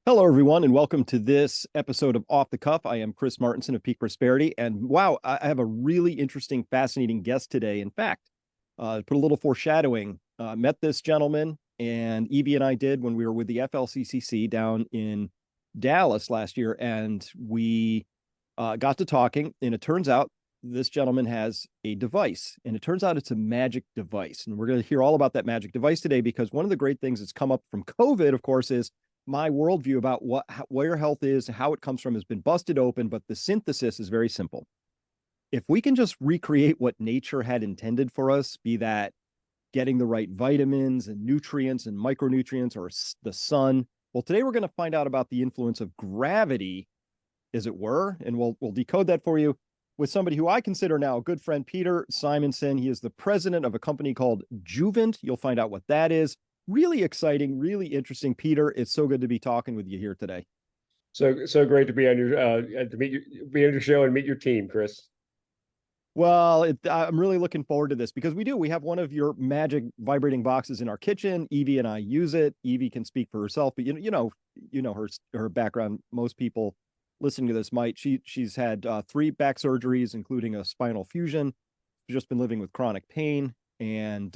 Hello, everyone, and welcome to this episode of Off the Cuff. I am Chris Martenson of Peak Prosperity, and wow, I have a really interesting, fascinating guest today. In fact, put a little foreshadowing. Met this gentleman, and Evie and I did when we were with the FLCCC down in Dallas last year, and we got to talking. And it turns out this gentleman has a device, and it turns out it's a magic device. And we're going to hear all about that magic device today because one of the great things that's come up from COVID, of course, is my worldview about where health is, how it comes from has been busted open, but the synthesis is very simple. If we can just recreate what nature had intended for us, be that getting the right vitamins and nutrients and micronutrients or the sun. Well, today we're going to find out about the influence of gravity, as it were, and we'll decode that for you with somebody who I consider now a good friend, Peter Simonson. He is the president of a company called Juvent. You'll find out what that is. Really exciting, really interesting. Peter, it's so good to be talking with you here today. So great to be on your to meet you, be on your show and meet your team, Chris. Well, I'm really looking forward to this because we have one of your magic vibrating boxes in our kitchen. Evie and I use it. Evie can speak for herself, but you know her background. Most people listening to this might. She's had 3 back surgeries, including a spinal fusion. She's just been living with chronic pain, and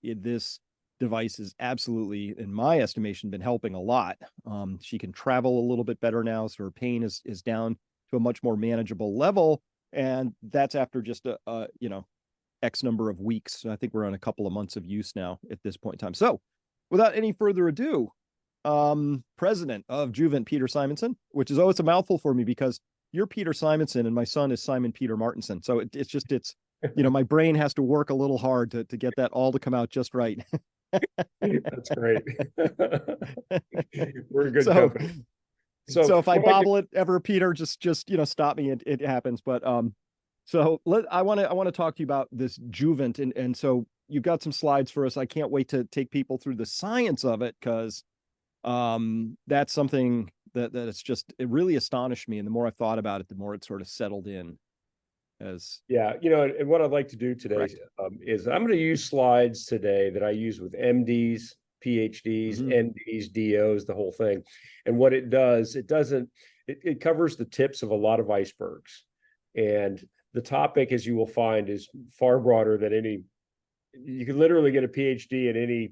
this device has absolutely, in my estimation, been helping a lot. She can travel a little bit better now, so her pain is down to a much more manageable level, and that's after just a X number of weeks. So I think we're on a couple of months of use now at this point in time. So, without any further ado, president of Juvent, Peter Simonson, which is it's a mouthful for me because you're Peter Simonson and my son is Simon Peter Martenson. So it's my brain has to work a little hard to get that all to come out just right. That's great. We're a good so company. so So if I bobble it ever, Peter, just stop me. It happens. But I want to talk to you about this Juvent, and so you've got some slides for us. I can't wait to take people through the science of it because that's something that it really astonished me, and the more I've thought about it, the more it sort of settled in as yeah, and what I'd like to do today correct. is I'm going to use slides today that I use with MDs, PhDs, Mm-hmm. NDs, DOs, the whole thing. And what it does, it covers the tips of a lot of icebergs. And the topic, as you will find, is far broader than you could literally get a PhD in any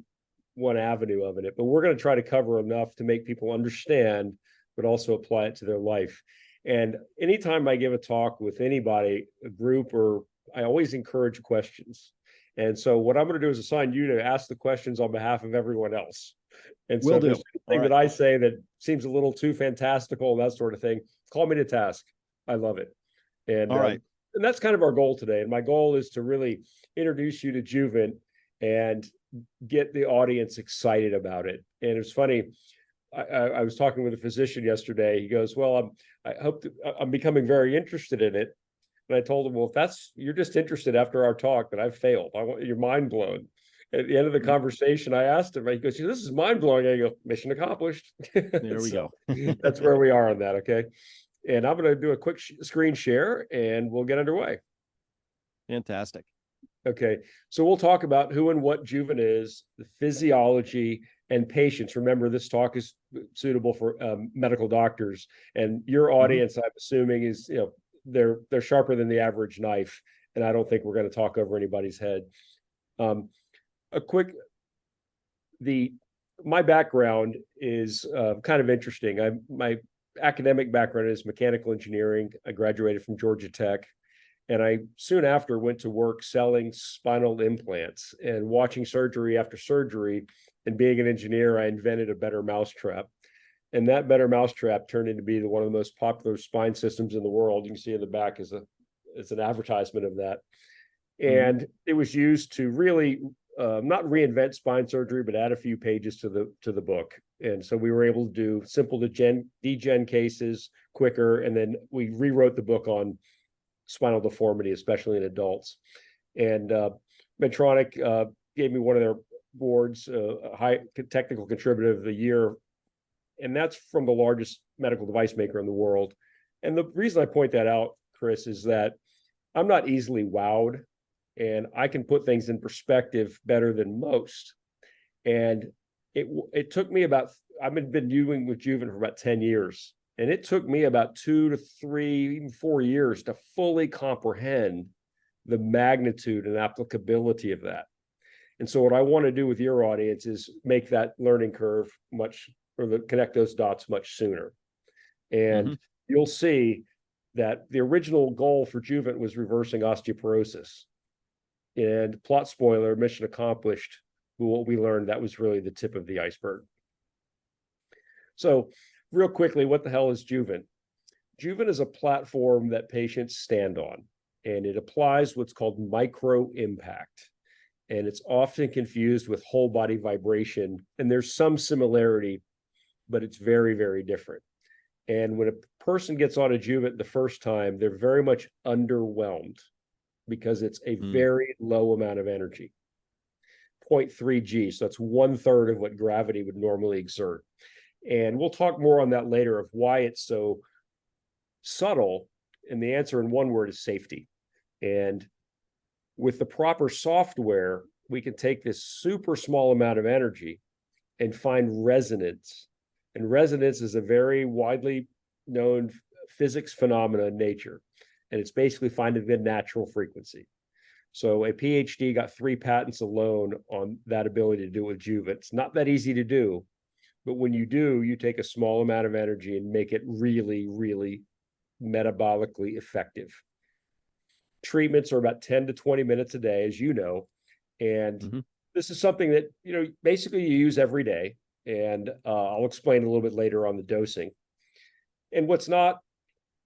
one avenue of it. But we're going to try to cover enough to make people understand, but also apply it to their life. And anytime I give a talk with anybody, a group, or I always encourage questions. And so what I'm going to do is assign you to ask the questions on behalf of everyone else. And so Will if there's do. All anything that right. I say that seems a little too fantastical and that sort of thing, call me to task. I love it. And All right. and that's kind of our goal today. And my goal is to really introduce you to Juvent and get the audience excited about it. And it's funny, I was talking with a physician yesterday. He goes, "Well, I'm becoming very interested in it." And I told him, "Well, if you're just interested after our talk, then I've failed. I want your mind blown." At the end of the conversation, I asked him. He goes, "This is mind blowing." I go, "Mission accomplished." There we So go. that's where we are on that. Okay, and I'm going to do a quick screen share, and we'll get underway. Fantastic. Okay, so we'll talk about who and what Juvent is, the physiology, and patients. Remember, this talk is suitable for medical doctors, and your Mm-hmm. audience, I'm assuming, is they're sharper than the average knife, and I don't think we're going to talk over anybody's head. A quick my background is kind of interesting. My academic background is mechanical engineering. I graduated from Georgia Tech. And I soon after went to work selling spinal implants and watching surgery after surgery. And being an engineer, I invented a better mousetrap. And that better mousetrap turned into be one of the most popular spine systems in the world. You can see in the back is an advertisement of that. Mm-hmm. And it was used to really not reinvent spine surgery, but add a few pages to the book. And so we were able to do simple degen cases quicker. And then we rewrote the book on spinal deformity, especially in adults. And Medtronic gave me one of their boards, high technical contributor of the year. And that's from the largest medical device maker in the world. And the reason I point that out, Chris, is that I'm not easily wowed, and I can put things in perspective better than most. And it took me about, I've been doing with Juvent for about 10 years. And it took me about 2 to 3, even 4 years to fully comprehend the magnitude and applicability of that. And so what I want to do with your audience is make that learning curve connect those dots much sooner. And you'll see that the original goal for Juvent was reversing osteoporosis. And plot spoiler, mission accomplished. What we learned, that was really the tip of the iceberg. So real quickly, what the hell is Juvent? Juvent is a platform that patients stand on, and it applies what's called micro impact. And it's often confused with whole body vibration. And there's some similarity, but it's very, very different. And when a person gets on a Juvent the first time, they're very much underwhelmed because it's a very low amount of energy, 0.3 G. So that's 1/3 of what gravity would normally exert. And we'll talk more on that later of why it's so subtle. And the answer in one word is safety. And with the proper software, we can take this super small amount of energy and find resonance. And resonance is a very widely known physics phenomena in nature. And it's basically finding the natural frequency. So a PhD got 3 patents alone on that ability to do it with Juvent. It's not that easy to do, but when you do, you take a small amount of energy and make it really, really metabolically effective. Treatments are about 10 to 20 minutes a day, as you know. And this is something that, basically you use every day. And I'll explain a little bit later on the dosing. And what's not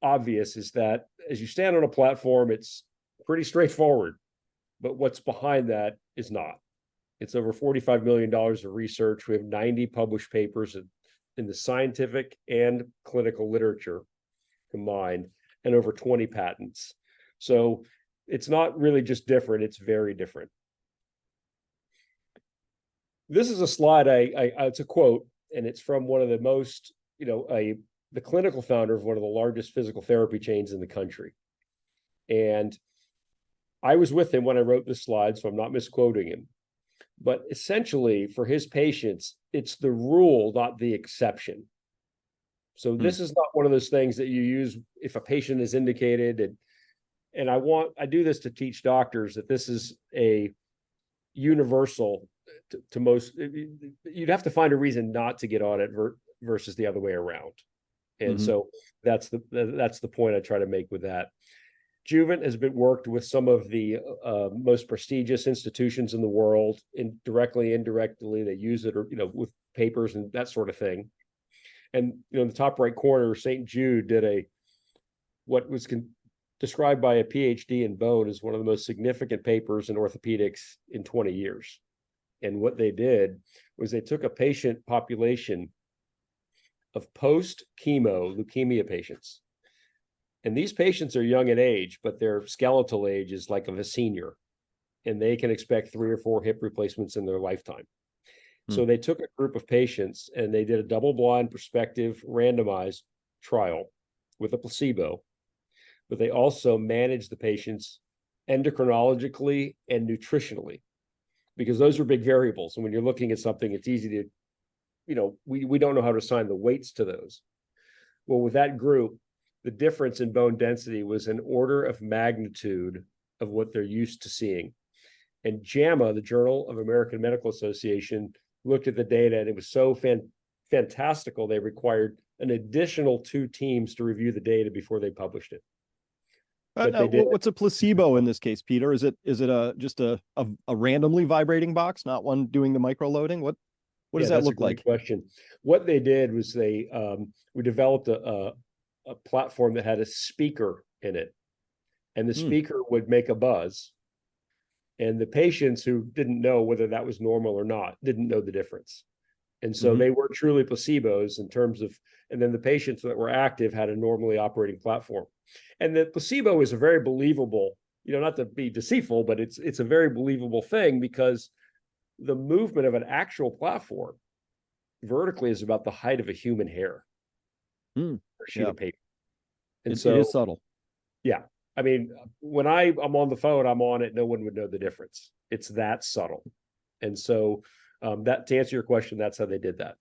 obvious is that as you stand on a platform, it's pretty straightforward. But what's behind that is not. It's over $45 million of research. We have 90 published papers in the scientific and clinical literature combined, and over 20 patents. So it's not really just different, it's very different. This is a slide, it's a quote, and it's from one of the most, the clinical founder of one of the largest physical therapy chains in the country. And I was with him when I wrote this slide, so I'm not misquoting him. But essentially, for his patients, it's the rule, not the exception. So this is not one of those things that you use if a patient is indicated. And I do this to teach doctors that this is a universal to most. You'd have to find a reason not to get on it versus the other way around. And so that's the point I try to make with that. Juvent has been worked with some of the most prestigious institutions in the world, directly, indirectly. They use it, or with papers and that sort of thing. And in the top right corner, St. Jude did what was described by a PhD in bone as one of the most significant papers in orthopedics in 20 years. And what they did was they took a patient population of post-chemo leukemia patients. And these patients are young in age, but their skeletal age is like of a senior. And they can expect 3 or 4 hip replacements in their lifetime. So they took a group of patients and they did a double-blind, prospective, randomized trial with a placebo. But they also managed the patients endocrinologically and nutritionally, because those are big variables. And when you're looking at something, it's easy to, we don't know how to assign the weights to those. Well, with that group, the difference in bone density was an order of magnitude of what they're used to seeing. And JAMA, the Journal of American Medical Association, looked at the data, and it was so fantastical, they required an additional 2 teams to review the data before they published it. What's a placebo in this case, Peter? Is it just a randomly vibrating box, not one doing the micro loading? What does that look like? Question. What they did was we developed a platform that had a speaker in it, and the speaker would make a buzz. And the patients who didn't know whether that was normal or not didn't know the difference. And so they were truly placebos in terms of, and then the patients that were active had a normally operating platform. And the placebo is a very believable, not to be deceitful, but it's a very believable thing, because the movement of an actual platform vertically is about the height of a human hair or sheet of paper. And it is subtle. Yeah. I mean, when I'm on the phone, I'm on it, no one would know the difference. It's that subtle. And so that to answer your question, that's how they did that.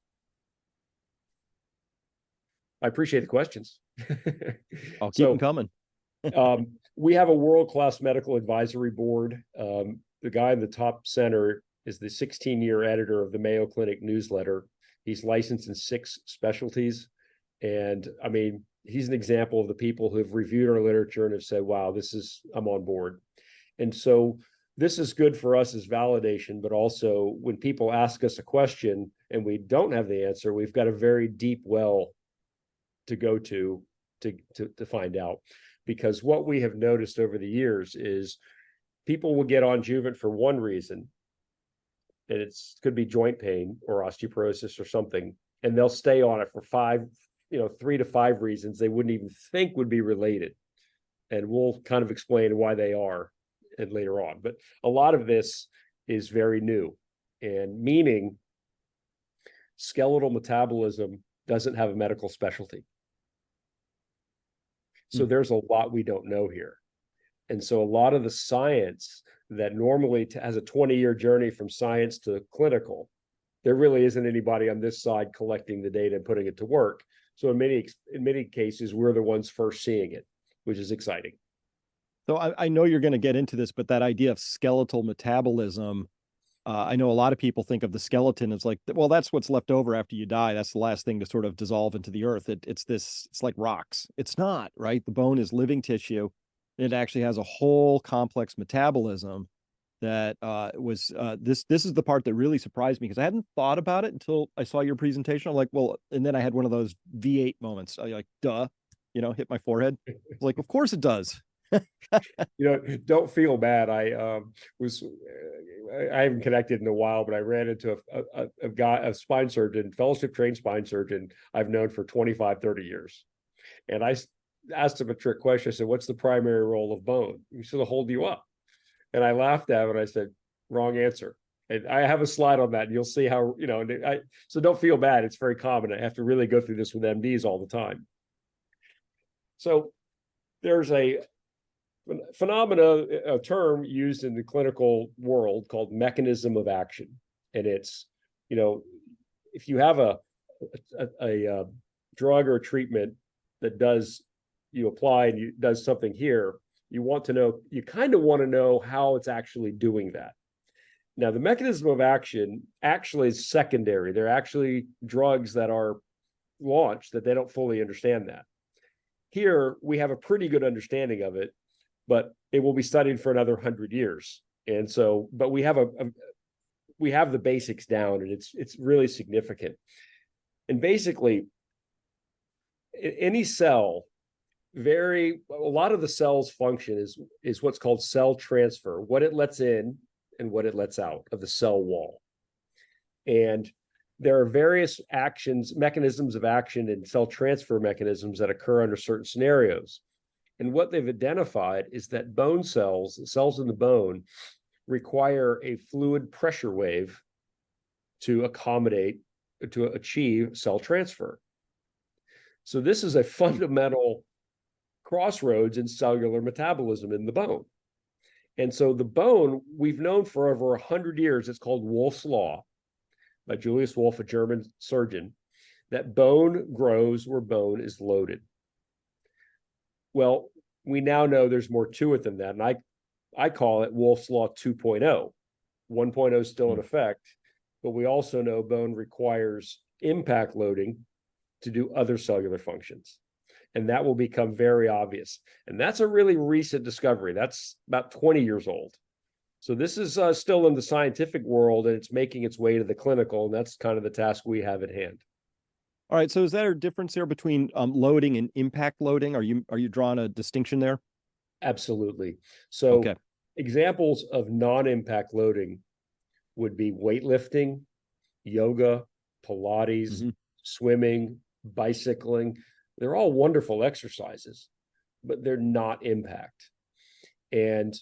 I appreciate the questions. I'll keep them coming. We have a world-class medical advisory board. The guy in the top center is the 16-year editor of the Mayo Clinic newsletter. He's licensed in 6 specialties. And I mean, he's an example of the people who have reviewed our literature and have said, wow, I'm on board. And so this is good for us as validation, but also when people ask us a question and we don't have the answer, we've got a very deep well to go to find out. Because what we have noticed over the years is people will get on Juvent for one reason, and could be joint pain or osteoporosis or something, and they'll stay on it for 3 to 5 reasons they wouldn't even think would be related. And we'll kind of explain why they are and later on. But a lot of this is very new, and meaning skeletal metabolism doesn't have a medical specialty. So there's a lot we don't know here. And so a lot of the science that normally has a 20-year journey from science to clinical, there really isn't anybody on this side collecting the data and putting it to work. So in many cases, we're the ones first seeing it, which is exciting. So I know you're going to get into this, but that idea of skeletal metabolism, I know a lot of people think of the skeleton as like, well, that's what's left over after you die. That's the last thing to sort of dissolve into the earth. It's like rocks. It's not, right? The bone is living tissue. It actually has a whole complex metabolism that this is the part that really surprised me, because I hadn't thought about it until I saw your presentation. I'm like, well, and then I had one of those V8 moments. I like, duh, hit my forehead. Like, of course it does. Don't feel bad. I haven't connected in a while, but I ran into a spine surgeon, fellowship trained spine surgeon I've known for 25, 30 years. And I asked him a trick question. I said, what's the primary role of bone? He said, to hold you up. And I laughed at him and I said, wrong answer. And I have a slide on that, and you'll see how, so don't feel bad. It's very common. I have to really go through this with MDs all the time. So there's a a term used in the clinical world called mechanism of action. And it's, if you have a drug or a treatment that you apply and does something here, you kind of want to know how it's actually doing that. Now, the mechanism of action actually is secondary. They're actually drugs that are launched that they don't fully understand that. Here, we have a pretty good understanding of it, but it will be studied for another 100 years. And so, but we have the basics down, and it's really significant. And basically, any cell, a lot of the cell's function is what's called cell transfer, what it lets in and what it lets out of the cell wall. And there are various mechanisms of action and cell transfer mechanisms that occur under certain scenarios. And what they've identified is that bone cells in the bone, require a fluid pressure wave to achieve cell transfer. So this is a fundamental crossroads in cellular metabolism in the bone. And so the bone, we've known for over 100 years, it's called Wolff's Law by Julius Wolff, a German surgeon, that bone grows where bone is loaded. Well, we now know there's more to it than that. And I call it Wolff's Law 2.0. 1.0 is still in effect, but we also know bone requires impact loading to do other cellular functions. And that will become very obvious. And that's a really recent discovery. That's about 20 years old. So this is still in the scientific world, and it's making its way to the clinical, and that's kind of the task we have at hand. All right. So is there a difference there between loading and impact loading? Are you drawing a distinction there? Absolutely. So examples of non-impact loading would be weightlifting, yoga, Pilates, swimming, bicycling. They're all wonderful exercises, but they're not impact. And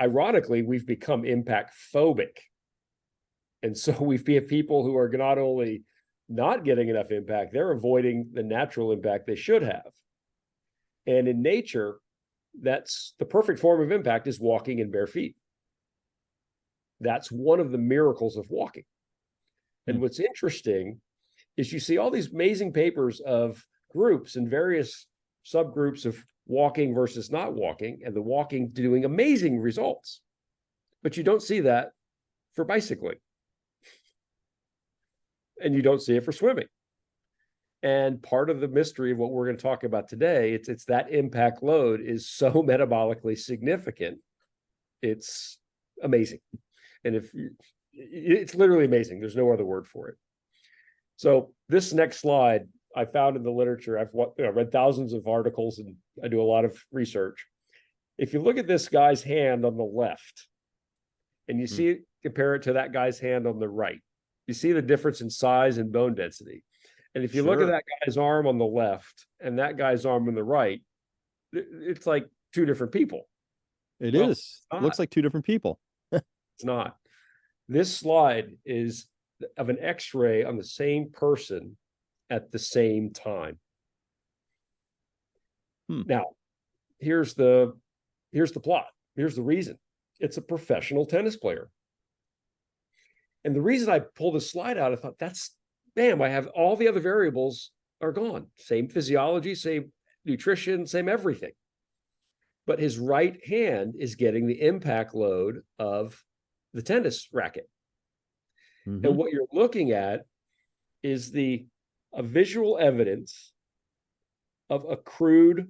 ironically, we've become impact phobic. And so we have people who are not only not getting enough impact, they're avoiding the natural impact they should have. And in nature, that's the perfect form of impact is walking in bare feet. That's one of the miracles of walking. And what's interesting is you see all these amazing papers of groups and various subgroups of walking versus not walking, and the walking doing amazing results. But you don't see that for bicycling. And you don't see it for swimming. And part of the mystery of what we're going to talk about today, it's that impact load is so metabolically significant. It's amazing. And it's literally amazing. There's no other word for it. So this next slide I found in the literature. I've read thousands of articles and I do a lot of research. If you look at this guy's hand on the left and you see it, compare it to that guy's hand on the right, you see the difference in size and bone density. And if you look at that guy's arm on the left and that guy's arm on the right, it's like two different people. It looks like two different people. It's not. This slide is of an X-ray on the same person at the same time. Now, here's the plot. Here's the reason. It's a professional tennis player. And the reason I pulled this slide out, I thought, bam, I have all the other variables are gone. Same physiology, same nutrition, same everything. But his right hand is getting the impact load of the tennis racket. And what you're looking at is a visual evidence of accrued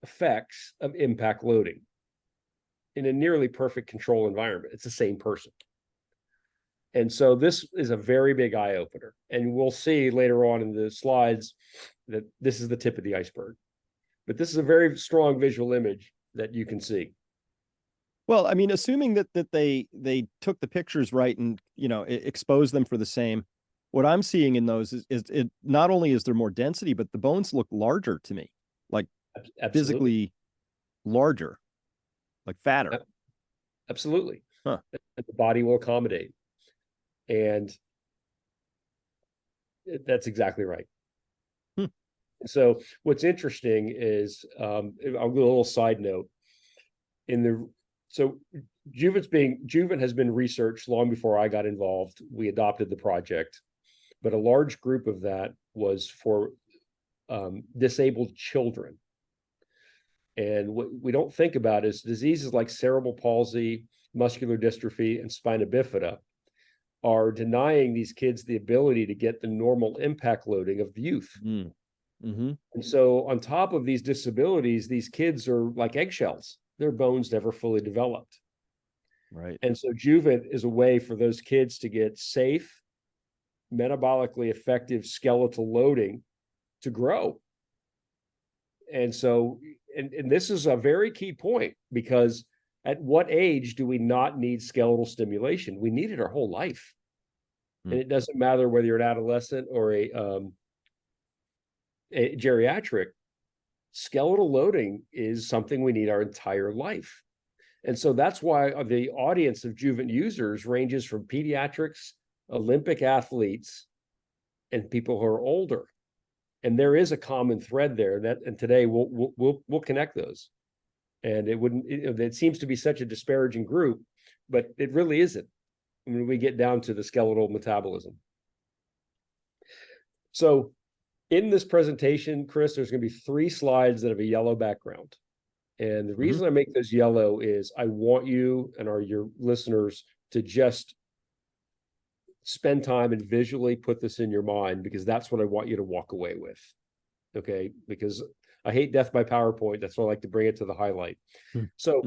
effects of impact loading in a nearly perfect control environment. It's the same person. And so this is a very big eye opener. And we'll see later on in the slides that this is the tip of the iceberg. But this is a very strong visual image that you can see. Well, I mean, assuming that they took the pictures right and, exposed them for the same, what I'm seeing in those is it not only is there more density, but the bones look larger to me, like physically larger, like fatter. Absolutely. The body will accommodate. And that's exactly right. So what's interesting is I'll do a little side note. Juvent has been researched long before I got involved. We adopted the project, but a large group of that was for disabled children. And what we don't think about is diseases like cerebral palsy, muscular dystrophy, and spina bifida are denying these kids the ability to get the normal impact loading of youth. And so on top of these disabilities, these kids are like eggshells. Their bones never fully developed. Right. And so Juvent is a way for those kids to get safe, metabolically effective skeletal loading to grow. And so, and this is a very key point, because at what age do we not need skeletal stimulation? We need it our whole life. And it doesn't matter whether you're an adolescent or a geriatric. Skeletal loading is something we need our entire life. And so that's why the audience of Juvent users ranges from pediatrics, Olympic athletes, and people who are older. And there is a common thread there and today we'll connect those. And it seems to be such a disparaging group, but it really isn't when we get down to the skeletal metabolism. So in this presentation, Chris, there's going to be 3 slides that have a yellow background. And the reason I make those yellow is I want you and your listeners to just spend time and visually put this in your mind, because that's what I want you to walk away with. Okay? Because I hate death by PowerPoint. That's why I like to bring it to the highlight. So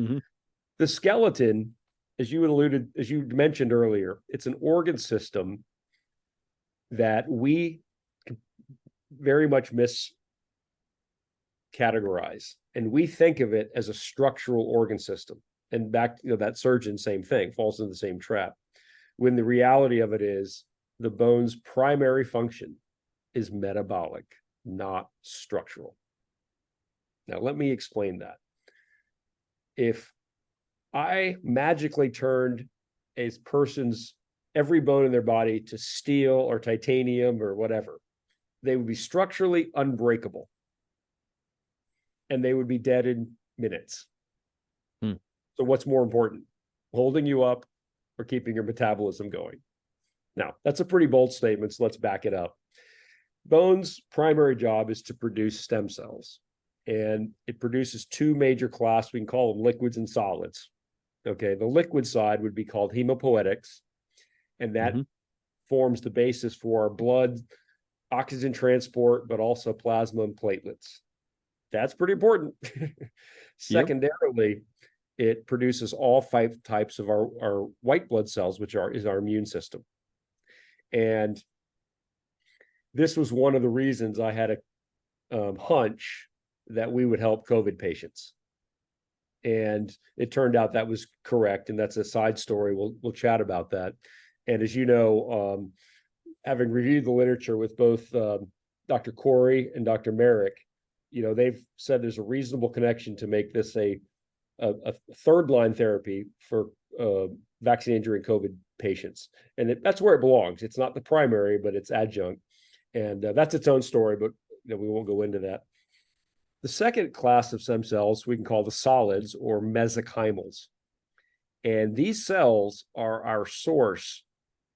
the skeleton, as you mentioned earlier, it's an organ system that we very much miscategorize, and we think of it as a structural organ system. And that surgeon, same thing, falls into the same trap, when the reality of it is the bone's primary function is metabolic, not structural. Now, let me explain that. If I magically turned a person's every bone in their body to steel or titanium or whatever, they would be structurally unbreakable. And they would be dead in minutes. So what's more important, holding you up or keeping your metabolism going. Now, that's a pretty bold statement, so let's back it up. Bone's primary job is to produce stem cells, and it produces two major classes. We can call them liquids and solids. Okay, the liquid side would be called hemopoetics, and that forms the basis for our blood oxygen transport, but also plasma and platelets. That's pretty important. Secondarily, it produces all 5 types of our white blood cells, which is our immune system. And this was one of the reasons I had a hunch that we would help COVID patients. And it turned out that was correct. And that's a side story. We'll chat about that. And as you know, having reviewed the literature with both Dr. Corey and Dr. Merrick, they've said there's a reasonable connection to make this a third line therapy for vaccine injury and COVID patients. And that's where it belongs. It's not the primary, but it's adjunct. And that's its own story, but we won't go into that. The second class of stem cells we can call the solids or mesenchymals. And these cells are our source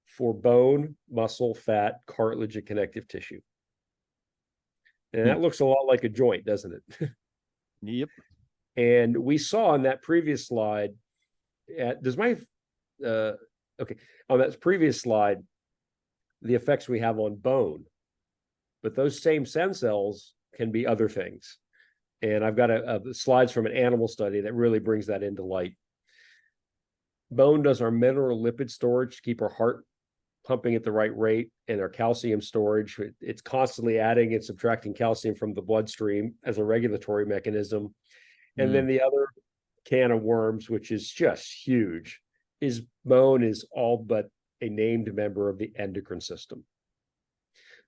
for bone, muscle, fat, cartilage, and connective tissue. And that looks a lot like a joint, doesn't it? Yep. And we saw on that previous slide, on that previous slide, the effects we have on bone. But those same stem cells can be other things. And I've got slides from an animal study that really brings that into light. Bone does our mineral lipid storage to keep our heart pumping at the right rate, and our calcium storage. It's constantly adding and subtracting calcium from the bloodstream as a regulatory mechanism. And then the other can of worms, which is just huge, is bone is all but a named member of the endocrine system.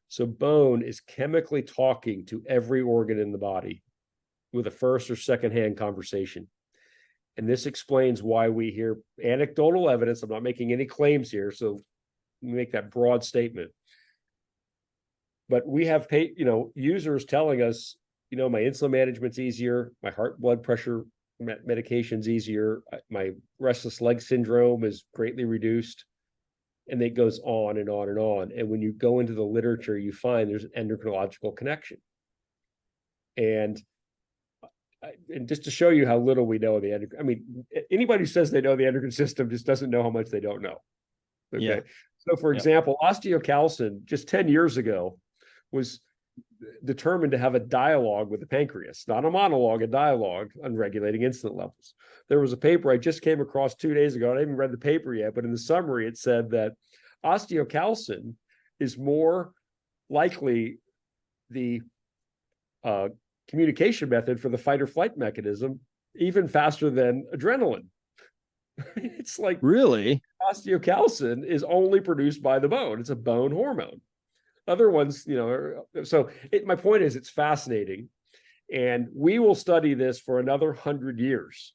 So bone is chemically talking to every organ in the body with a first or second-hand conversation. And this explains why we hear anecdotal evidence. I'm not making any claims here, so make that broad statement. But we have users telling us, my insulin management's easier, my heart blood pressure medication's easier, my restless leg syndrome is greatly reduced. And it goes on and on and on. And when you go into the literature, you find there's an endocrinological connection. And just to show you how little we know of the endocrine, anybody who says they know the endocrine system just doesn't know how much they don't know. Okay. Yeah. So for example, osteocalcin just 10 years ago was determined to have a dialogue with the pancreas, not a monologue, a dialogue on regulating insulin levels. There was a paper I just came across 2 days ago. I haven't read the paper yet, but in the summary, it said that osteocalcin is more likely the communication method for the fight or flight mechanism, even faster than adrenaline. It's like, really, osteocalcin is only produced by the bone. It's a bone hormone. Other ones, my point is it's fascinating. And we will study this for another 100 years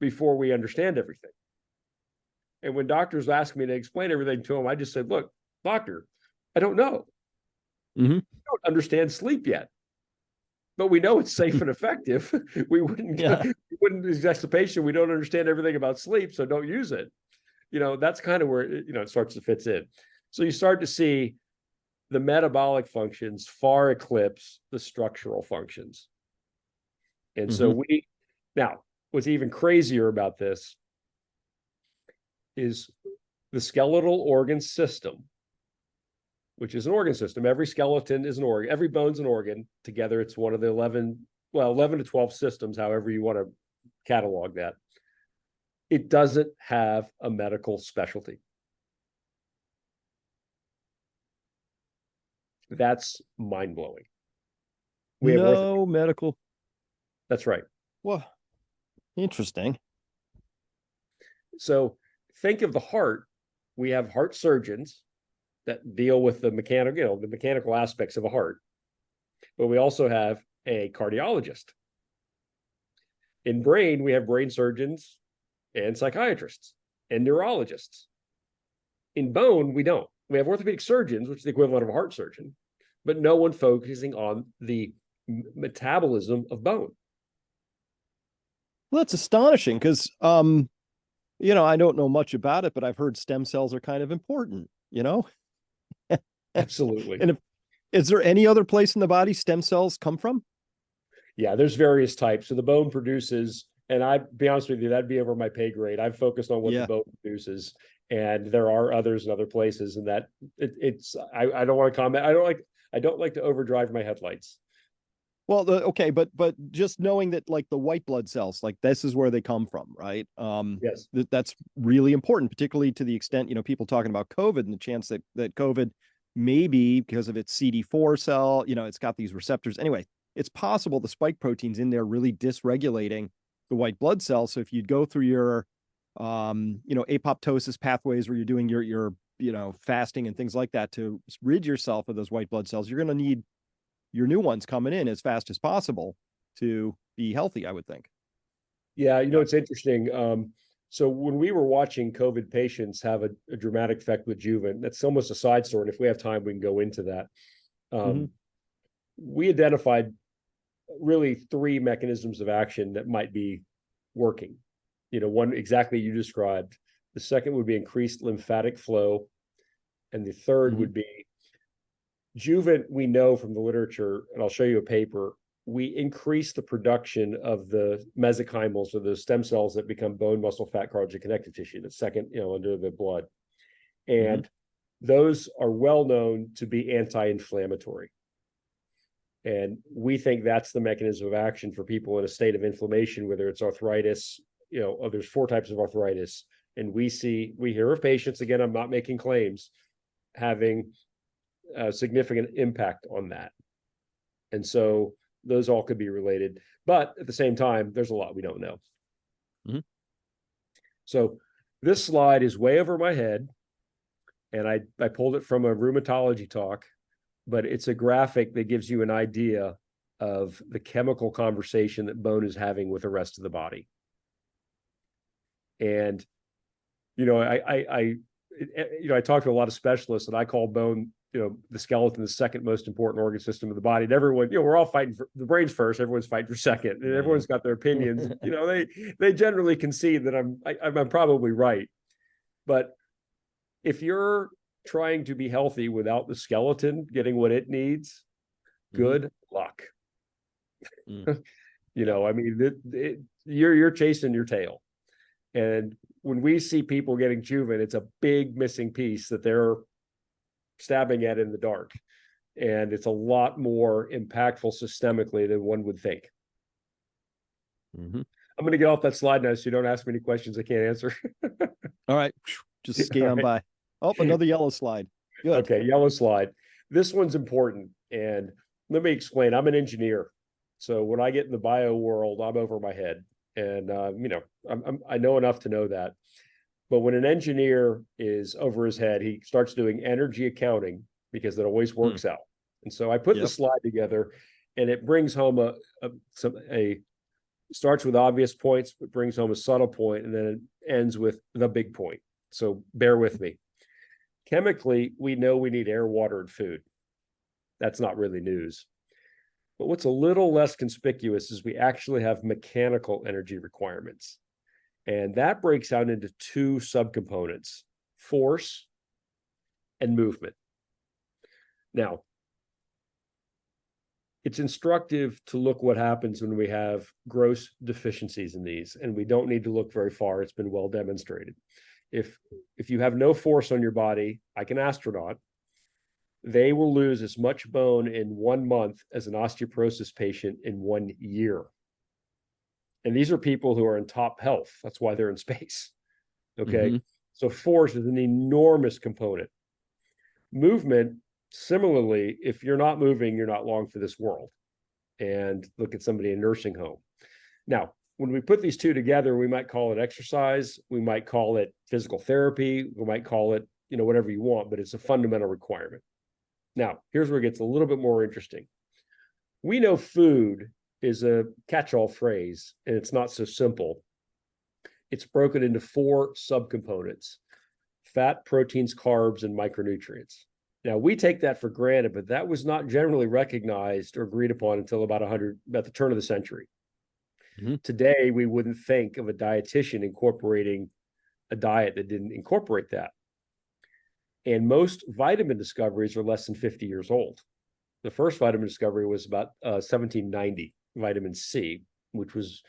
before we understand everything. And when doctors ask me to explain everything to them, I just said, look, doctor, I don't know. I don't understand sleep yet. But we know it's safe and effective. We wouldn't suggest a patient, we don't understand everything about sleep, so don't use it. That's kind of where it starts to fit in. So you start to see the metabolic functions far eclipse the structural functions. And so now, what's even crazier about this is the skeletal organ system, which is an organ system. Every skeleton is an organ. Every bone's an organ. Together, it's one of the 11 to 12 systems, however you want to catalog that. It doesn't have a medical specialty. That's mind-blowing. No medical. That's right. Well, interesting. So think of the heart. We have heart surgeons that deal with the mechanical aspects of a heart. But we also have a cardiologist. In brain, we have brain surgeons and psychiatrists and neurologists. In bone, we don't. We have orthopedic surgeons, which is the equivalent of a heart surgeon, but no one focusing on the metabolism of bone. Well, that's astonishing because, I don't know much about it, but I've heard stem cells are kind of important, you know? Absolutely. And is there any other place in the body stem cells come from? Yeah, there's various types. So the bone produces, and I'd be honest with you, that'd be over my pay grade. I've focused on what the Yeah. bone produces, and there are others in other places, and that I don't want to comment. I don't like to overdrive my headlights. Well, okay, but just knowing that like the white blood cells, like this is where they come from, right? Yes. That's really important, particularly to the extent, people talking about COVID and the chance that COVID maybe because of its CD4 cell, it's got these receptors. Anyway, it's possible the spike proteins in there really dysregulating the white blood cells. So if you'd go through your apoptosis pathways where you're doing your fasting and things like that to rid yourself of those white blood cells, you're going to need your new ones coming in as fast as possible to be healthy, I would think. Yeah, it's interesting. So when we were watching COVID patients have a dramatic effect with Juvent, that's almost a side story. And if we have time, we can go into that. We identified really three mechanisms of action that might be working. One exactly you described. The second would be increased lymphatic flow. And the third would be Juvent, we know from the literature, and I'll show you a paper, we increase the production of the mesenchymal, so the stem cells that become bone, muscle, fat, cartilage, and connective tissue, the second, under the blood. And those are well known to be anti-inflammatory. And we think that's the mechanism of action for people in a state of inflammation, whether it's arthritis, there's 4 types of arthritis. And we hear of patients, again, I'm not making claims, having a significant impact on that. And so those all could be related. But at the same time, there's a lot we don't know. So this slide is way over my head. And I pulled it from a rheumatology talk, but it's a graphic that gives you an idea of the chemical conversation that bone is having with the rest of the body. And, I talk to a lot of specialists, and I call bone, the skeleton, the second most important organ system of the body. And everyone, we're all fighting for the brain's first. Everyone's fighting for second, and everyone's got their opinions. They generally concede that I'm probably right. But if you're trying to be healthy without the skeleton getting what it needs, good luck. I mean, you're chasing your tail. And when we see people getting Juvent, it's a big missing piece that they're stabbing at in the dark. And it's a lot more impactful systemically than one would think. I'm going to get off that slide now so you don't ask me any questions I can't answer. All right. Just scan on by. Oh, another yellow slide. Good. Okay, yellow slide. This one's important. And let me explain. I'm an engineer. So when I get in the bio world, I'm over my head. And, I know enough to know that. But when an engineer is over his head, he starts doing energy accounting because it always works out. And so I put the slide together, and it brings home starts with obvious points, but brings home a subtle point, and then it ends with the big point. So bear with me. Chemically, we know we need air, water, and food. That's not really news. But what's a little less conspicuous is we actually have mechanical energy requirements. And that breaks down into 2 subcomponents, force and movement. Now, it's instructive to look what happens when we have gross deficiencies in these, and we don't need to look very far. It's been well demonstrated. If you have no force on your body, like an astronaut, they will lose as much bone in 1 month as an osteoporosis patient in 1 year. And these are people who are in top health. That's why they're in space. Okay. So force is an enormous component. Movement, similarly, if you're not moving, you're not long for this world. And look at somebody in a nursing home. Now, when we put these 2 together, we might call it exercise. We might call it physical therapy. We might call it, whatever you want, but it's a fundamental requirement. Now, here's where it gets a little bit more interesting. We know food is a catch-all phrase, and it's not so simple. It's broken into 4 subcomponents: fat, proteins, carbs, and micronutrients. Now, we take that for granted, but that was not generally recognized or agreed upon until about the turn of the century. Today, we wouldn't think of a dietitian incorporating a diet that didn't incorporate that. And most vitamin discoveries are less than 50 years old. The first vitamin discovery was about 1790, vitamin C, which was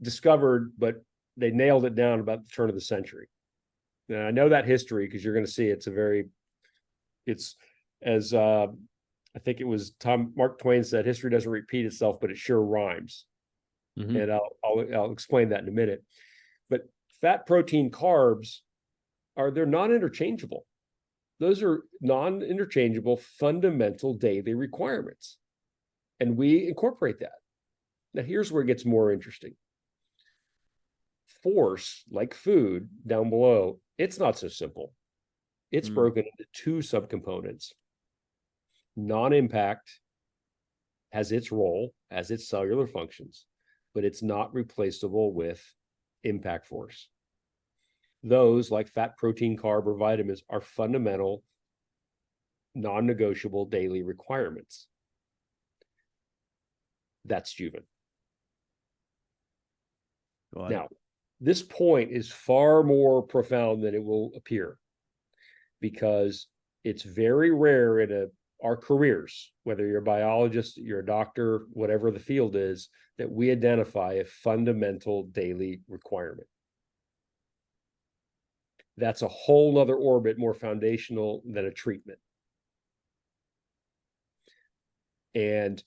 discovered, but they nailed it down about the turn of the century. And I know that history because you're going to see it's as I think it was Mark Twain said, history doesn't repeat itself, but it sure rhymes. Mm-hmm. And I'll explain that in a minute. But fat, protein, carbs they're non-interchangeable. Those are non-interchangeable fundamental daily requirements. And we incorporate that. Now, here's where it gets more interesting. Force, like food down below, it's not so simple. It's broken into two subcomponents. Non-impact has its role, has its cellular functions, but it's not replaceable with impact force. Those, like fat, protein, carb, or vitamins, are fundamental, non-negotiable daily requirements. That's Juvent. Now, this point is far more profound than it will appear, because it's very rare in our careers, whether you're a biologist, you're a doctor, whatever the field is, that we identify a fundamental daily requirement. That's a whole other orbit, more foundational than a treatment. And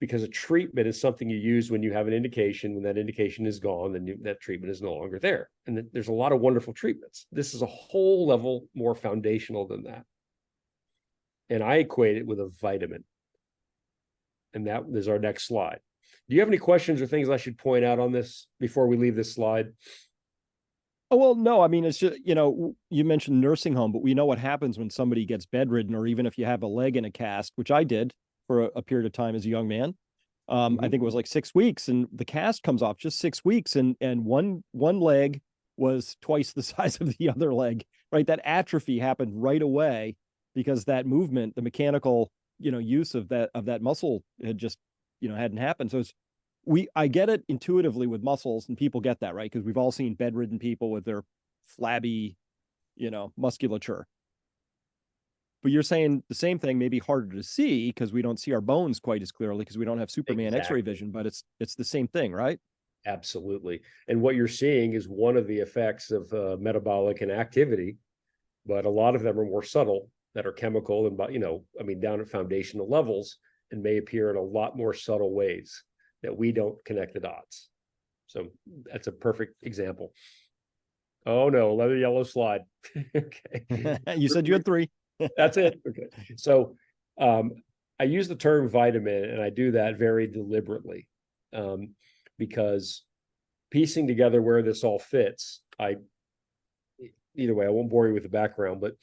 because a treatment is something you use when you have an indication, when that indication is gone, then that treatment is no longer there. And there's a lot of wonderful treatments. This is a whole level more foundational than that. And I equate it with a vitamin. And that is our next slide. Do you have any questions or things I should point out on this before we leave this slide? Oh, well, no, I mean, it's just, you mentioned nursing home, but we know what happens when somebody gets bedridden, or even if you have a leg in a cast, which I did for a period of time as a young man. I think it was like 6 weeks, and the cast comes off just 6 weeks, and one leg was twice the size of the other leg, right? That atrophy happened right away because that movement, the mechanical, use of that muscle had just, hadn't happened. So I get it intuitively with muscles, and people get that, right? Because we've all seen bedridden people with their flabby, musculature. But you're saying the same thing, maybe harder to see because we don't see our bones quite as clearly because we don't have Superman X-ray vision, but it's the same thing, right? Absolutely. And what you're seeing is one of the effects of metabolic inactivity, but a lot of them are more subtle, that are chemical and, down at foundational levels, and may appear in a lot more subtle ways that we don't connect the dots. So that's a perfect example. Oh no, another yellow slide. Okay. You said you had 3. That's it. Okay. So I use the term vitamin, and I do that very deliberately because piecing together where this all fits, either way, I won't bore you with the background, but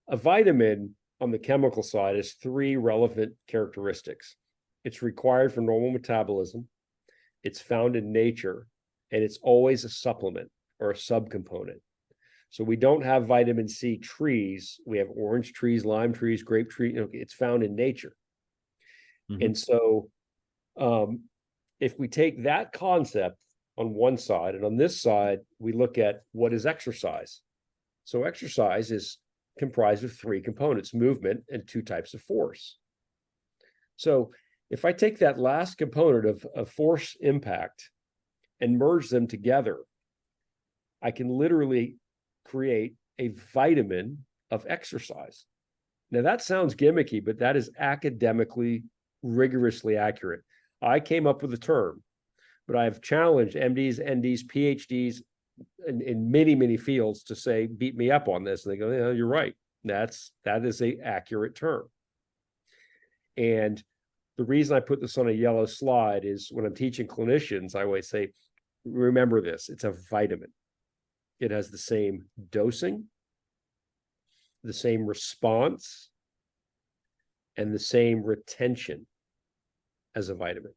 a vitamin on the chemical side has 3 relevant characteristics. It's required for normal metabolism, it's found in nature, and it's always a supplement or a subcomponent. So we don't have vitamin C trees. We have orange trees, lime trees, grape trees. It's found in nature. Mm-hmm. And so if we take that concept on one side, and on this side, we look at what is exercise. So exercise is comprised of 3 components: movement and 2 types of force. So if I take that last component of force impact and merge them together, I can literally create a vitamin of exercise. Now that sounds gimmicky, but that is academically rigorously accurate. I came up with the term, but I have challenged MDs, NDs, PhDs in many, many fields to say, beat me up on this. And they go, yeah, you're right. That is an accurate term. And the reason I put this on a yellow slide is when I'm teaching clinicians, I always say, remember this, it's a vitamin. It has the same dosing, the same response, and the same retention as a vitamin.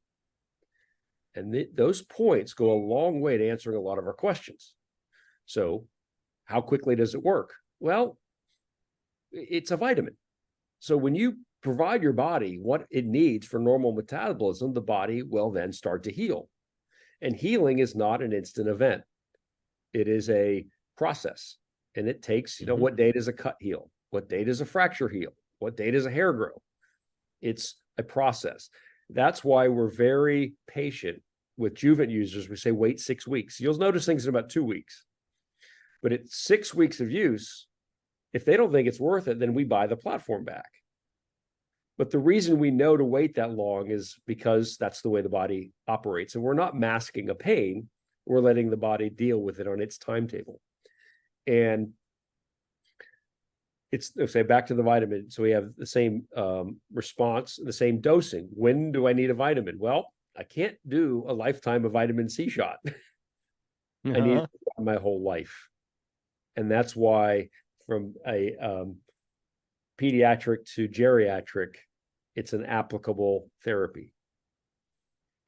And those points go a long way to answering a lot of our questions. So how quickly does it work? Well, it's a vitamin. So when you provide your body what it needs for normal metabolism, the body will then start to heal. And healing is not an instant event. It is a process. And it takes, what day does a cut heal? What day does a fracture heal? What day does a hair grow? It's a process. That's why we're very patient with Juvent users. We say wait 6 weeks. You'll notice things in about 2 weeks. But at 6 weeks of use, if they don't think it's worth it, then we buy the platform back. But the reason we know to wait that long is because that's the way the body operates. And we're not masking a pain. We're letting the body deal with it on its timetable. And it's, say, back to the vitamin. So we have the same response, the same dosing. When do I need a vitamin? Well, I can't do a lifetime of vitamin C shot. I need it my whole life. And that's why from a pediatric to geriatric, it's an applicable therapy.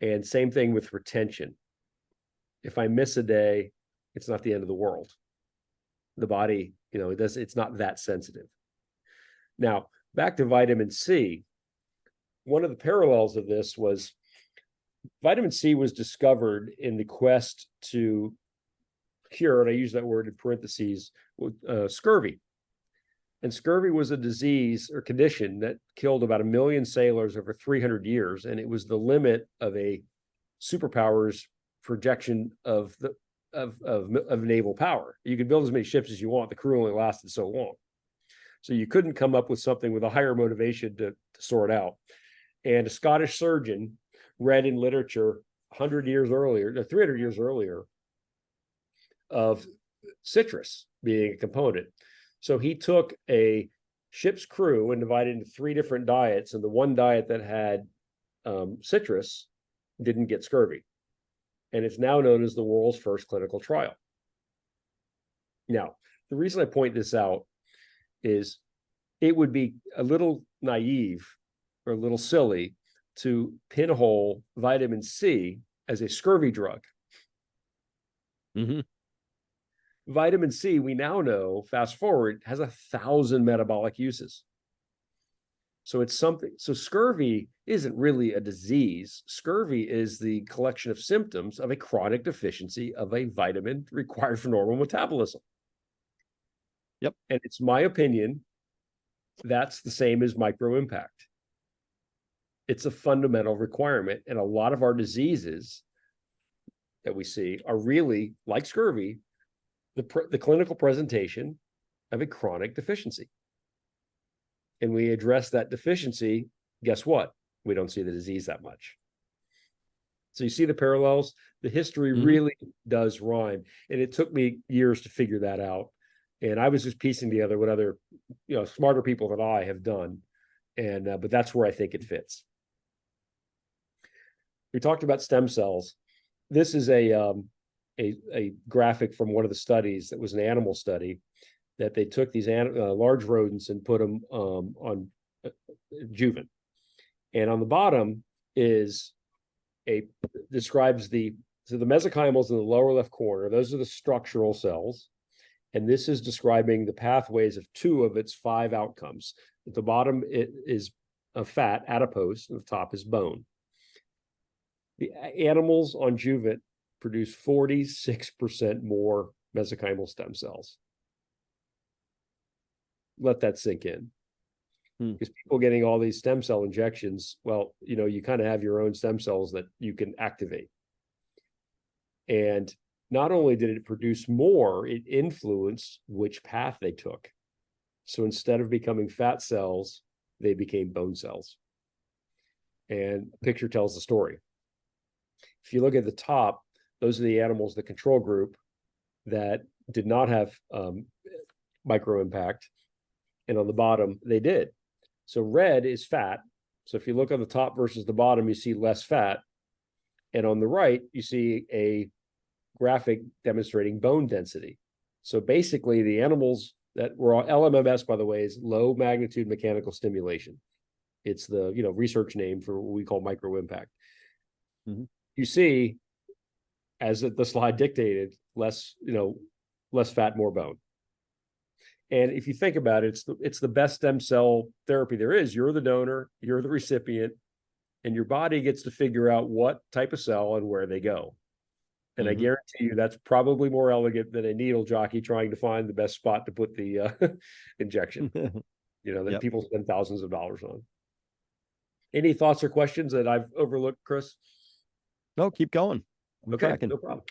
And same thing with retention. If I miss a day, it's not the end of the world. The body, it's not that sensitive. Now, back to vitamin C. One of the parallels of this was vitamin C was discovered in the quest to cure, and I use that word in parentheses, scurvy. And scurvy was a disease or condition that killed about 1 million sailors over 300 years. And it was the limit of a superpower's projection of naval power. You could build as many ships as you want. The crew only lasted so long. So you couldn't come up with something with a higher motivation to sort out. And a Scottish surgeon read in literature 100 years earlier, 300 years earlier, of citrus being a component. So he took a ship's crew and divided into 3 different diets, and the one diet that had citrus didn't get scurvy. And it's now known as the world's first clinical trial. Now, the reason I point this out is it would be a little naive or a little silly to pinhole vitamin C as a scurvy drug. Mm-hmm. Vitamin C, we now know, fast forward, has 1,000 metabolic uses. So it's something. So scurvy isn't really a disease. Scurvy is the collection of symptoms of a chronic deficiency of a vitamin required for normal metabolism. Yep. And it's my opinion, that's the same as micro-impact. It's a fundamental requirement. And a lot of our diseases that we see are really, like scurvy, the clinical presentation of a chronic deficiency. And we address that deficiency, guess what? We don't see the disease that much. So you see the parallels? The history really does rhyme. And it took me years to figure that out. And I was just piecing together what other, smarter people than I have done. And but that's where I think it fits. We talked about stem cells. This is a graphic from one of the studies that was an animal study that they took these large rodents and put them on Juvent. And on the bottom describes the mesenchymals in the lower left corner. Those are the structural cells. And this is describing the pathways of 2 of its 5 outcomes. At the bottom, it is a fat, adipose, and the top is bone. The animals on Juvent produce 46% more mesenchymal stem cells. Let that sink in. Because people getting all these stem cell injections, well, you kind of have your own stem cells that you can activate. And not only did it produce more, it influenced which path they took. So instead of becoming fat cells, they became bone cells. And the picture tells the story. If you look at the top, those are the animals, the control group, that did not have micro-impact. And on the bottom, they did. So red is fat. So if you look on the top versus the bottom, you see less fat. And on the right, you see a graphic demonstrating bone density. So basically, the animals that were on LMMS, by the way, is low magnitude mechanical stimulation. It's the research name for what we call micro-impact. You see, as the slide dictated, less fat, more bone. And if you think about it, it's the best stem cell therapy there is. You're the donor, you're the recipient, and your body gets to figure out what type of cell and where they go. And I guarantee you that's probably more elegant than a needle jockey trying to find the best spot to put the injection, that Yep. people spend thousands of dollars on. Any thoughts or questions that I've overlooked, Chris? No, keep going. I'm Okay, tracking. no problem.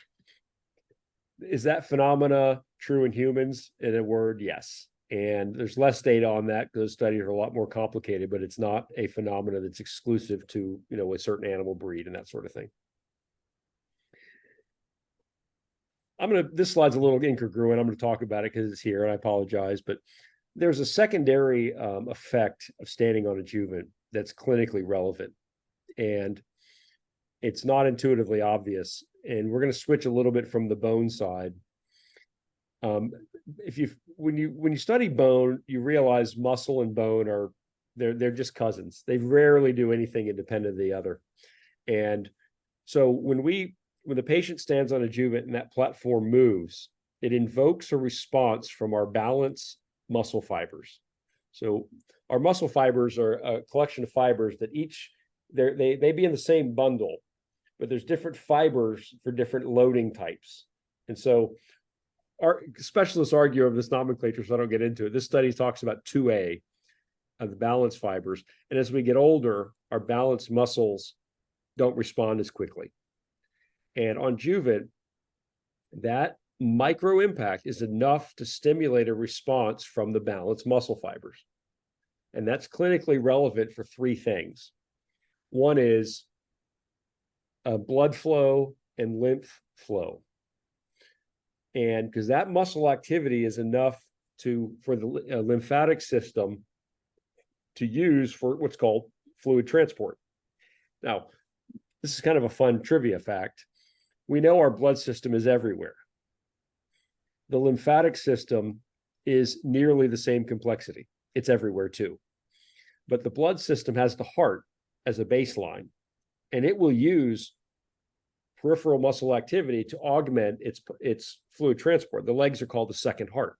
Is that phenomena true in humans? In a word, yes. And there's less data on that because studies are a lot more complicated, but it's not a phenomena that's exclusive to, a certain animal breed and that sort of thing. This slide's a little incongruent. I'm going to talk about it because it's here, and I apologize, but there's a secondary effect of standing on a juvant that's clinically relevant, and it's not intuitively obvious. And we're going to switch a little bit from the bone side. When you study bone, you realize muscle and bone are they're just cousins. They rarely do anything independent of the other. And so when the patient stands on a juvant and that platform moves, it invokes a response from our balance muscle fibers. So our muscle fibers are a collection of fibers that they be in the same bundle, but there's different fibers for different loading types. And so our specialists argue over this nomenclature, so I don't get into it. This study talks about 2A of the balance fibers. And as we get older, our balance muscles don't respond as quickly. And on juvant, that micro impact is enough to stimulate a response from the balance muscle fibers. And that's clinically relevant for three things. One is blood flow and lymph flow. And because that muscle activity is enough for the lymphatic system to use for what's called fluid transport. Now, this is kind of a fun trivia fact. We know our blood system is everywhere. The lymphatic system is nearly the same complexity. It's everywhere too. But the blood system has the heart as a baseline, and it will use peripheral muscle activity to augment its fluid transport. The legs are called the second heart.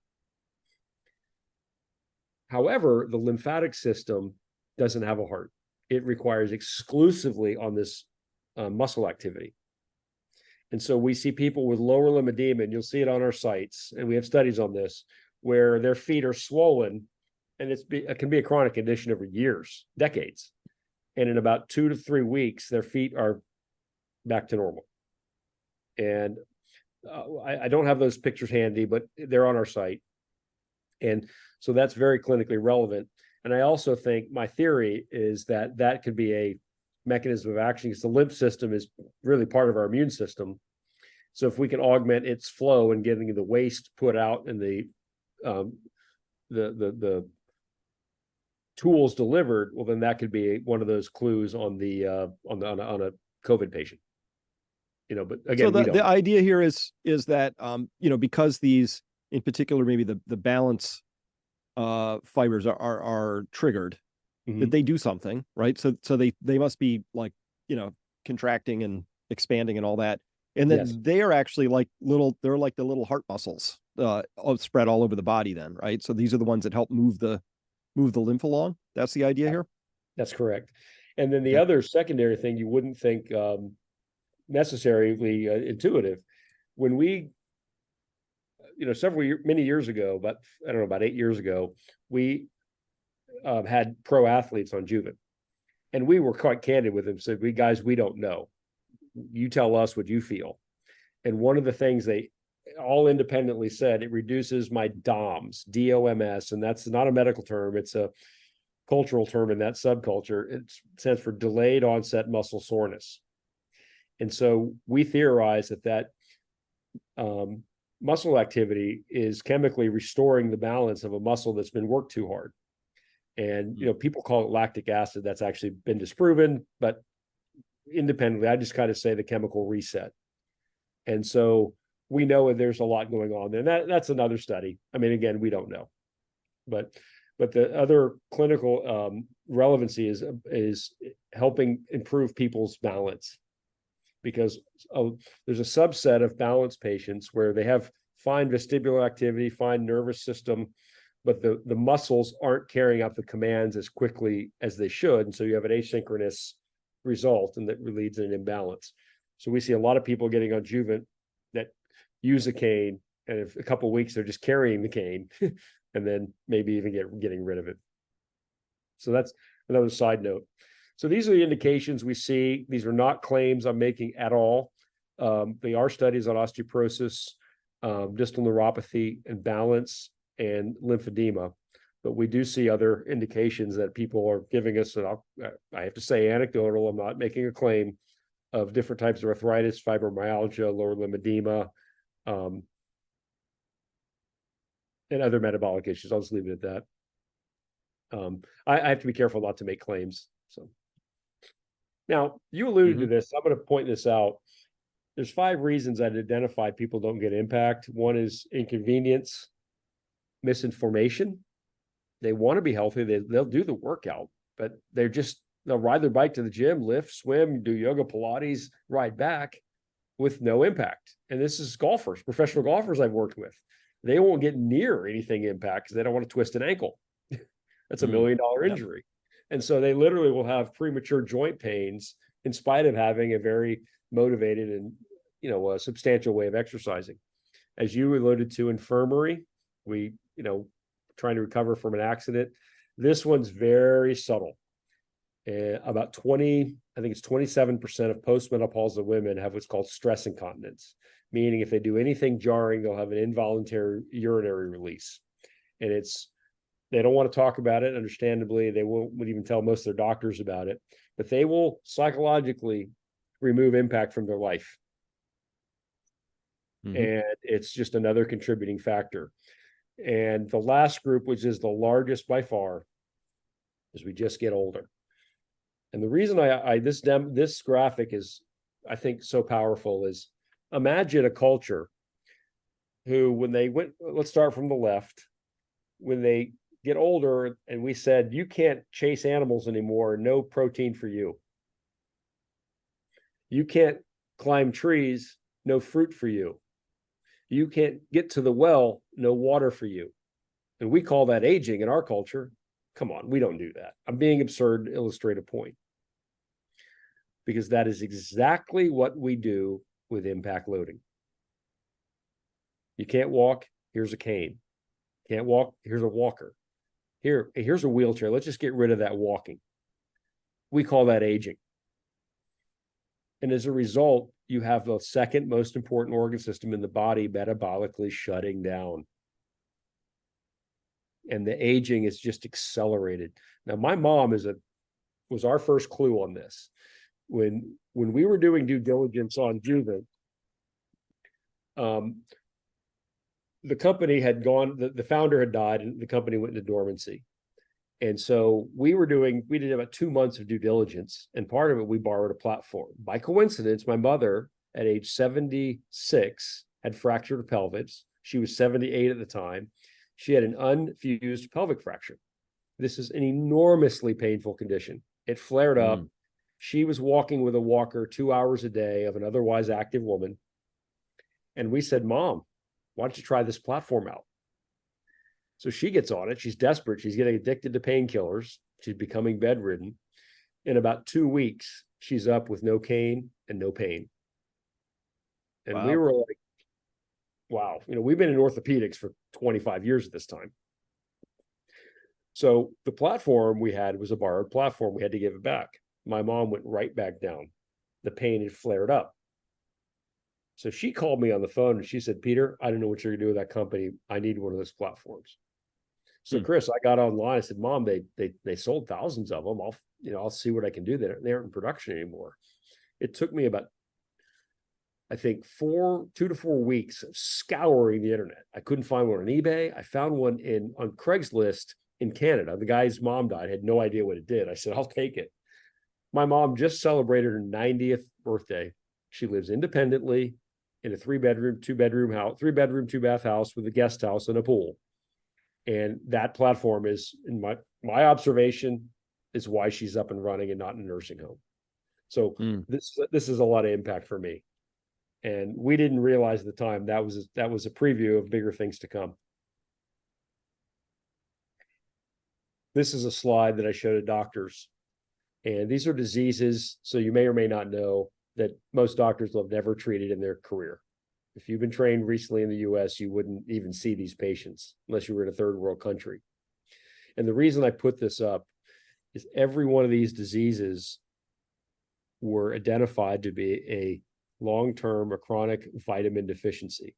However, the lymphatic system doesn't have a heart. It requires exclusively on this muscle activity. And so we see people with lower limb edema, and you'll see it on our sites, and we have studies on this, where their feet are swollen, and it can be a chronic condition over years, decades. And in about 2 to 3 weeks, their feet are back to normal. And I don't have those pictures handy, but they're on our site. And so that's very clinically relevant. And I also think my theory is that could be a mechanism of action because the lymph system is really part of our immune system. So if we can augment its flow and getting the waste put out and the tools delivered, well, then that could be one of those clues on a COVID patient. But again, so the idea here is that because these, in particular, maybe the balance fibers are triggered, that they do something, right? So they must be like, contracting and expanding and all that. And then they are actually they're like the little heart muscles spread all over the body then, right? So these are the ones that help move the lymph along. That's the idea here. That's correct. And then the other secondary thing you wouldn't think necessarily intuitive, when we, many years ago, but I don't know, about 8 years ago, we had pro athletes on Juvent, and we were quite candid with them. Said, we don't know. You tell us what you feel. And one of the things they all independently said, it reduces my DOMS, DOMS, and that's not a medical term. It's a cultural term in that subculture. It stands for delayed onset muscle soreness. And so we theorize that muscle activity is chemically restoring the balance of a muscle that's been worked too hard. And, people call it lactic acid. That's actually been disproven, but independently, I just kind of say the chemical reset. And so we know there's a lot going on there. That's another study. I mean, again, we don't know, but the other clinical relevancy is helping improve people's balance, because there's a subset of balance patients where they have fine vestibular activity, fine nervous system, but the muscles aren't carrying out the commands as quickly as they should. And so you have an asynchronous result, and that leads in an imbalance. So we see a lot of people getting on Juvent use a cane, and if a couple of weeks they're just carrying the cane, and then maybe even getting rid of it. So that's another side note. So these are the indications we see. These are not claims I'm making at all. They are studies on osteoporosis, distal neuropathy, and balance, and lymphedema. But we do see other indications that people are giving us, and I have to say anecdotal, I'm not making a claim, of different types of arthritis, fibromyalgia, lower limb edema, and other metabolic issues. I'll just leave it at that. I have to be careful not to make claims. So now you alluded to this. I'm going to point this out. There's 5 reasons I'd identified people don't get impact. One is inconvenience, misinformation. They want to be healthy. They'll do the workout, but they'll ride their bike to the gym, lift, swim, do yoga, Pilates, ride back with no impact. And this is golfers, professional golfers I've worked with. They won't get near anything impact because they don't want to twist an ankle. That's $1 million injury. And so they literally will have premature joint pains in spite of having a very motivated and, a substantial way of exercising. As you alluded to, infirmary, trying to recover from an accident. This one's very subtle. About 27% of postmenopausal women have what's called stress incontinence, meaning if they do anything jarring, they'll have an involuntary urinary release. And they don't want to talk about it, understandably. They won't even tell most of their doctors about it, but they will psychologically remove impact from their life. And it's just another contributing factor. And the last group, which is the largest by far, is we just get older. And the reason this graphic is, I think, so powerful is, imagine a culture who, when they went, let's start from the left, when they get older and we said, you can't chase animals anymore, no protein for you. You can't climb trees, no fruit for you. You can't get to the well, no water for you. And we call that aging in our culture. Come on, we don't do that. I'm being absurd to illustrate a point. Because that is exactly what we do with impact loading. You can't walk, here's a cane. Can't walk, here's a walker. Here's a wheelchair. Let's just get rid of that walking. We call that aging. And as a result, you have the second most important organ system in the body metabolically shutting down. And the aging is just accelerated. Now, my mom was our first clue on this. When we were doing due diligence on Juvent, the company had gone, the founder had died, and the company went into dormancy. And so we did about 2 months of due diligence, and part of it, we borrowed a platform. By coincidence, my mother, at age 76, had fractured her pelvis. She was 78 at the time. She had an unfused pelvic fracture. This is an enormously painful condition. It flared up. She was walking with a walker 2 hours a day of an otherwise active woman. And we said, Mom, why don't you try this platform out? So she gets on it. She's desperate. She's getting addicted to painkillers. She's becoming bedridden. In about 2 weeks, she's up with no cane and no pain. And we were like, wow, we've been in orthopedics for 25 years at this time. So the platform we had was a borrowed platform. We had to give it back. My mom went right back down. The pain had flared up. So she called me on the phone and she said, Peter, I don't know what you're gonna do with that company. I need one of those platforms. So Chris, I got online. I said, Mom, they sold thousands of them. I'll see what I can do. They aren't in production anymore. It took me about, I think, 2 to 4 weeks of scouring the internet. I couldn't find one on eBay. I found one on Craigslist in Canada. The guy's mom died, had no idea what it did. I said, I'll take it. My mom just celebrated her 90th birthday. She lives independently in a 3-bedroom, 2-bath house with a guest house and a pool. And that platform is, in my observation, is why she's up and running and not in a nursing home. So this is a lot of impact for me. And we didn't realize at the time that was a preview of bigger things to come. This is a slide that I showed to doctors. And these are diseases, so you may or may not know, that most doctors will have never treated in their career. If you've been trained recently in the US, you wouldn't even see these patients unless you were in a third world country. And the reason I put this up is every one of these diseases were identified to be a long-term or chronic vitamin deficiency.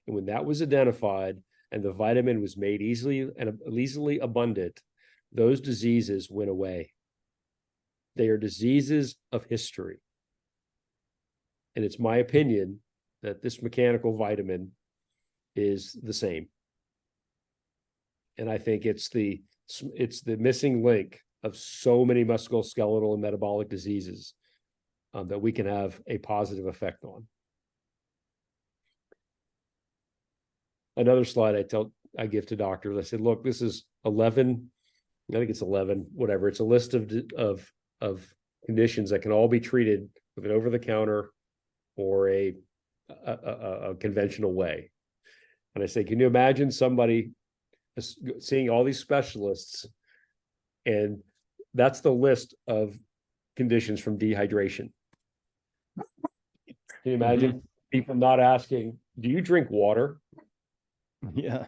And when that was identified and the vitamin was made easily abundant, those diseases went away. They are diseases of history. And it's my opinion that this mechanical vitamin is the same. And I think it's the missing link of so many musculoskeletal and metabolic diseases that we can have a positive effect on. Another slide I give to doctors. I said, look, this is 11. I think it's 11, whatever. It's a list of conditions that can all be treated with an over-the-counter or a conventional way. And I say, can you imagine somebody seeing all these specialists, and that's the list of conditions from dehydration? Can you imagine people not asking, do you drink water? Yeah.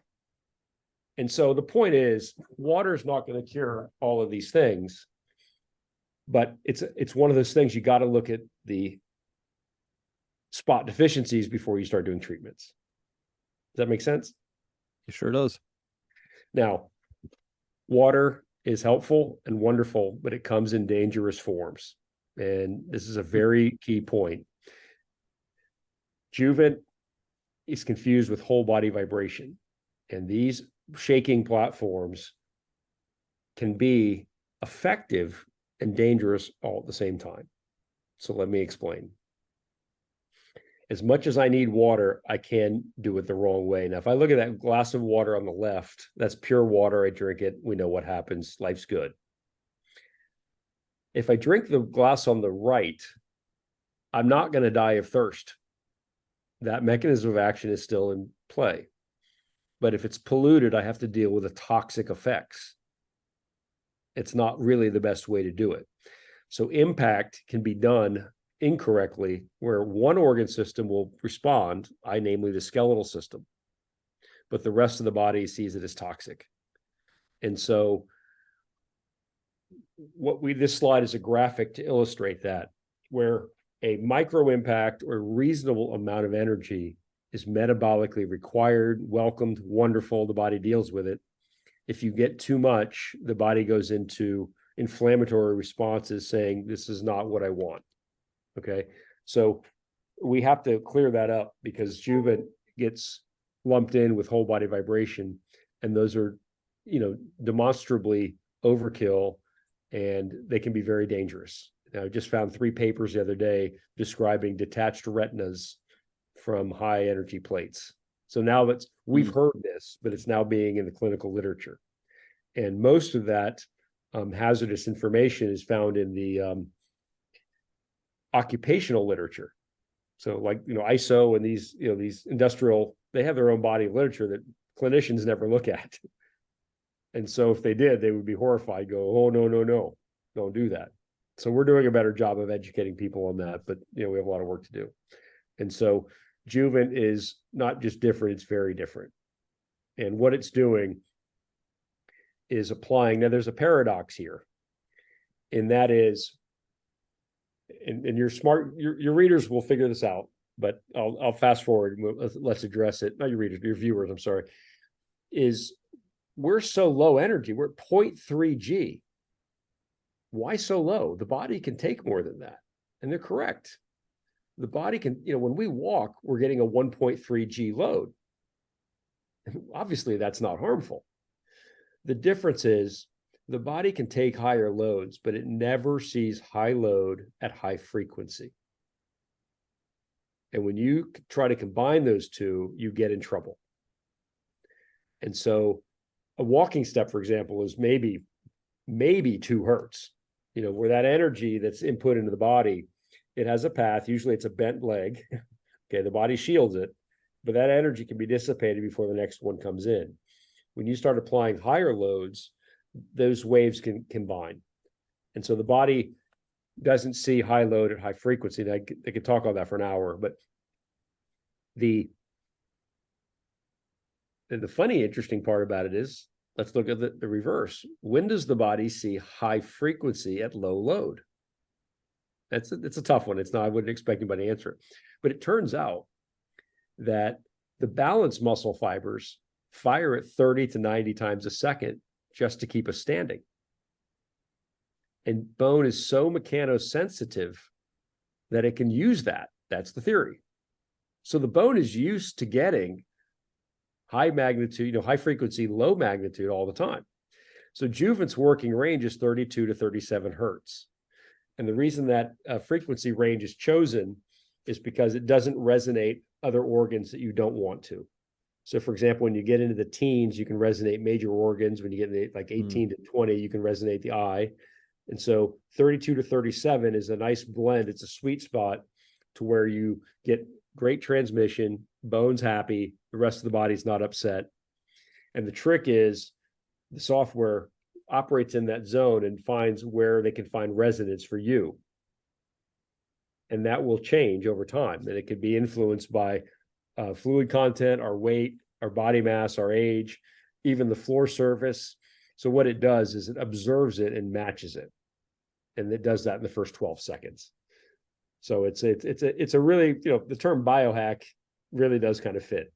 And so the point is, water is not going to cure all of these things, but it's one of those things you got to look at the spot deficiencies before you start doing treatments. Does that make sense? It sure does. Now, water is helpful and wonderful, but it comes in dangerous forms. And this is a very key point. Juvent is confused with whole body vibration. And these shaking platforms can be effective and dangerous all at the same time. So let me explain. As much as I need water, I can do it the wrong way. Now, if I look at that glass of water on the left, that's pure water. I drink it. We know what happens. Life's good. If I drink the glass on the right, I'm not going to die of thirst. That mechanism of action is still in play. But if it's polluted, I have to deal with the toxic effects. It's not really the best way to do it. So impact can be done incorrectly, where one organ system will respond, namely the skeletal system, but the rest of the body sees it as toxic. And so this slide is a graphic to illustrate that, where a micro impact or reasonable amount of energy is metabolically required, welcomed, wonderful, the body deals with it. If you get too much, the body goes into inflammatory responses saying, this is not what I want. Okay, so we have to clear that up, because Juvent gets lumped in with whole body vibration, and those are, demonstrably overkill, and they can be very dangerous. Now, I just found 3 papers the other day describing detached retinas from high energy plates. So now we've heard this, but it's now being in the clinical literature, and most of that hazardous information is found in the occupational literature. So like, ISO and these industrial, they have their own body of literature that clinicians never look at. And so if they did, they would be horrified, go, oh, no, don't do that. So we're doing a better job of educating people on that, but we have a lot of work to do. And so Juvent is not just different, it's very different. And what it's doing is applying, now there's a paradox here, and that is, and you're smart, your readers will figure this out, but I'll fast forward and let's address it. Not your readers, your viewers, I'm sorry. Is we're so low energy, we're at 0.3 G. Why so low? The body can take more than that. And they're correct. The body can, when we walk, we're getting a 1.3 G load. Obviously, that's not harmful. The difference is the body can take higher loads, but it never sees high load at high frequency. And when you try to combine those two, you get in trouble. And so a walking step, for example, is maybe 2 hertz, where that energy that's input into the body, it has a path. Usually it's a bent leg. Okay, the body shields it, but that energy can be dissipated before the next one comes in. When you start applying higher loads, those waves can combine. And so the body doesn't see high load at high frequency. I could talk on that for an hour, but The funny, interesting part about it is, let's look at the reverse. When does the body see high frequency at low load? It's a tough one. It's not, I wouldn't expect anybody to answer it. But it turns out that the balance muscle fibers fire at 30 to 90 times a second just to keep us standing. And bone is so mechanosensitive that it can use that. That's the theory. So the bone is used to getting high magnitude, high frequency, low magnitude all the time. So Juvant's working range is 32 to 37 hertz. And the reason that frequency range is chosen is because it doesn't resonate other organs that you don't want to. So for example, when you get into the teens, you can resonate major organs. When you get into like 18 to 20, you can resonate the eye. And so 32 to 37 is a nice blend. It's a sweet spot to where you get great transmission, bone's happy, the rest of the body's not upset. And the trick is the software operates in that zone and finds where they can find resonance for you. And that will change over time. And it could be influenced by fluid content, our weight, our body mass, our age, even the floor surface. So what it does is it observes it and matches it. And it does that in the first 12 seconds. So it's a really, the term biohack really does kind of fit.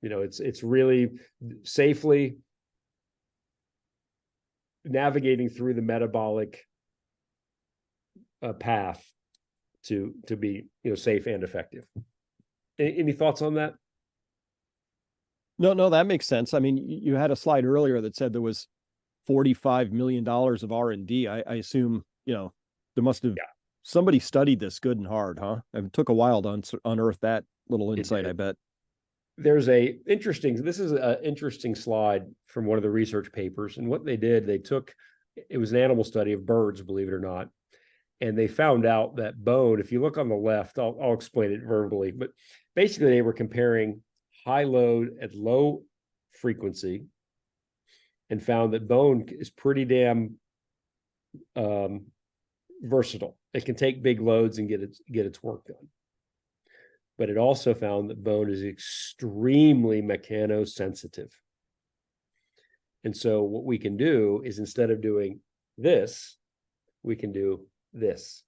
It's really safely navigating through the metabolic path to be safe and effective. Any thoughts on that? No, that makes sense. I mean, you had a slide earlier that said there was $45 million of R&D. I assume, there must have somebody studied this good and hard, huh? It took a while to unearth that little insight, I bet. This is an interesting slide from one of the research papers. And what they did, it was an animal study of birds, believe it or not. And they found out that bone, if you look on the left, I'll explain it verbally, but basically they were comparing high load at low frequency and found that bone is pretty damn versatile. It can take big loads and get its work done. But it also found that bone is extremely mechanosensitive. And so what we can do is, instead of doing this, we can do this.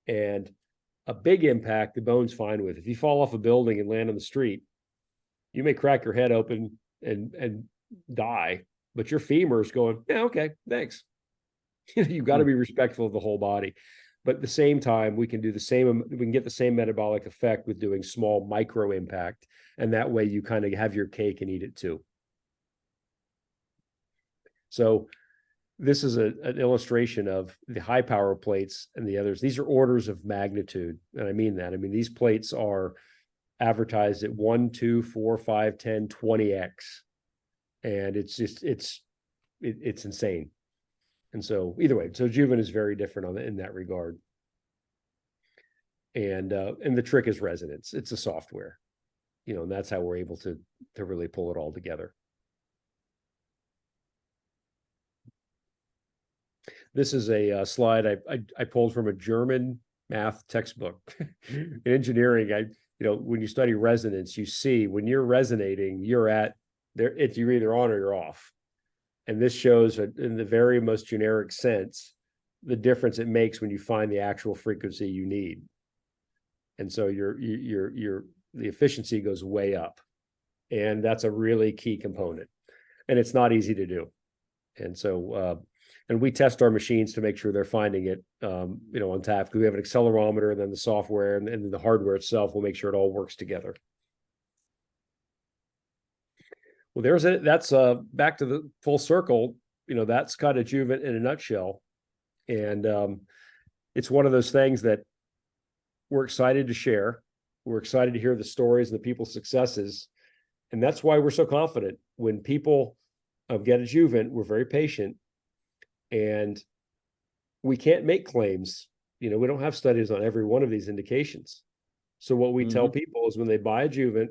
And a big impact, the bone's fine with. If you fall off a building and land on the street, you may crack your head open and die, but your femur is going, yeah, okay, thanks. You've got to be respectful of the whole body. But at the same time, we can get the same metabolic effect with doing small micro impact. And that way you kind of have your cake and eat it too. So this is an illustration of the high power plates and the others. These are orders of magnitude. And I mean that. I mean, these plates are advertised at 1, 2, 4, 5, 10, 20x. And it's insane. And so either way, so Juvent is very different in that regard. And the trick is resonance. It's a software, and that's how we're able to really pull it all together. This is a slide I pulled from a German math textbook. In engineering, when you study resonance, you see when you're resonating, you're either on or you're off. And this shows, in the very most generic sense, the difference it makes when you find the actual frequency you need. And so the efficiency goes way up. And that's a really key component. And it's not easy to do. And so, and we test our machines to make sure they're finding it, on tap. We have an accelerometer, and then the software and then the hardware itself will make sure it all works together. Well, that's back to the full circle. That's kind of Juvent in a nutshell. And it's one of those things that we're excited to share. We're excited to hear the stories and the people's successes. And that's why we're so confident. When people get a Juvent, we're very patient. And we can't make claims. We don't have studies on every one of these indications. So what we tell people is, when they buy a Juvent,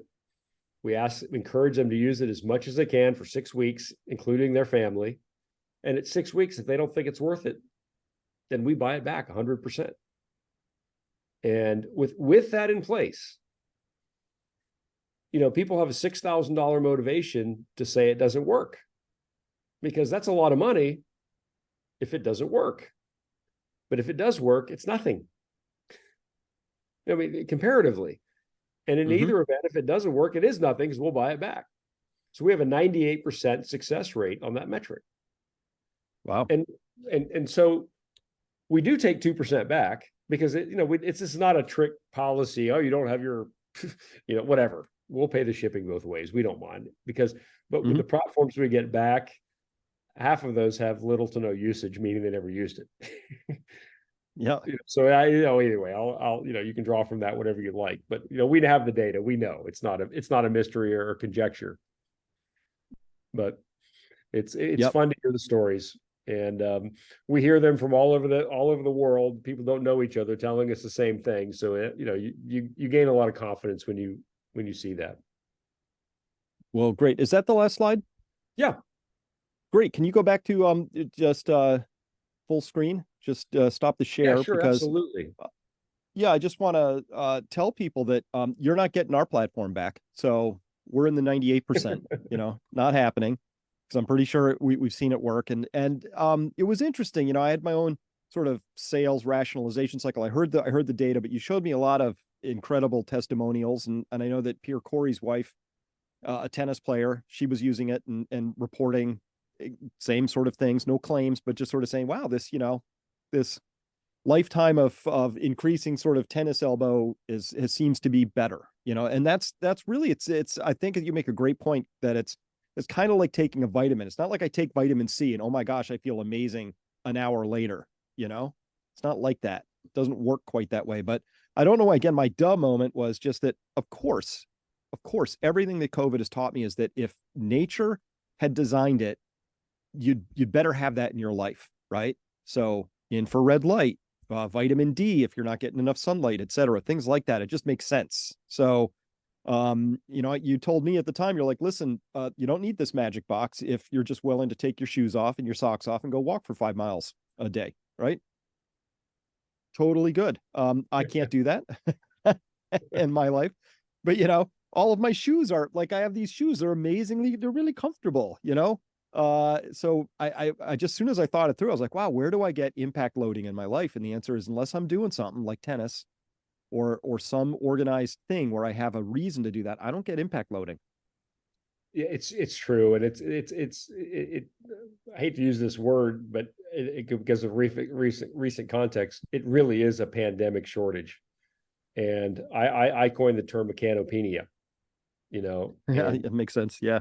we encourage them to use it as much as they can for 6 weeks, including their family. And at 6 weeks, if they don't think it's worth it, then we buy it back 100%. And with that in place, people have a $6,000 motivation to say it doesn't work, because that's a lot of money if it doesn't work. But if it does work, it's nothing. I mean, comparatively. And in either event, if it doesn't work, it is nothing, because we'll buy it back. So we have a 98% success rate on that metric. Wow. And so we do take 2% back, because this is not a trick policy. Oh, you don't have your, whatever. We'll pay the shipping both ways. We don't mind, but with the platforms we get back, half of those have little to no usage, meaning they never used it. Yeah. So anyway, I'll you can draw from that whatever you like, but we have the data. We know it's not a mystery or conjecture, but it's fun to hear the stories, and we hear them from all over the world. People don't know each other telling us the same thing, so you gain a lot of confidence when you see that. Well, great. Is that the last slide? Yeah. Great. Can you go back to just full screen? Just stop the share. Yeah, sure, because absolutely. Yeah, I just want to tell people that you're not getting our platform back. So we're in the 98%, not happening, because I'm pretty sure we've seen it work. And it was interesting. I had my own sort of sales rationalization cycle. I heard the data, but you showed me a lot of incredible testimonials. And I know that Pierre Corey's wife, a tennis player, she was using it and reporting same sort of things, no claims, but just sort of saying, wow, this lifetime of increasing sort of tennis elbow seems to be better, and that's really, it's I think you make a great point that it's kind of like taking a vitamin. It's not like I take vitamin C and, oh my gosh, I feel amazing an hour later. It's not like that. It doesn't work quite that way. But I don't know why. Again, my duh moment was just that, of course, everything that COVID has taught me is that if nature had designed it, you'd better have that in your life, right? So infrared light, vitamin D, if you're not getting enough sunlight, et cetera, things like that. It just makes sense. So, you told me at the time, you're like, listen, you don't need this magic box if you're just willing to take your shoes off and your socks off and go walk for 5 miles a day, right? Totally good. I can't do that in my life, but all of my shoes are like, I have these shoes, they're really comfortable, so I just, as soon as I thought it through, I was like, wow, where do I get impact loading in my life? And the answer is, unless I'm doing something like tennis or some organized thing where I have a reason to do that, I don't get impact loading. Yeah, it's true, and I hate to use this word, but because of recent context, it really is a pandemic shortage, and I coined the term mechanopenia. Yeah, it makes sense. Yeah.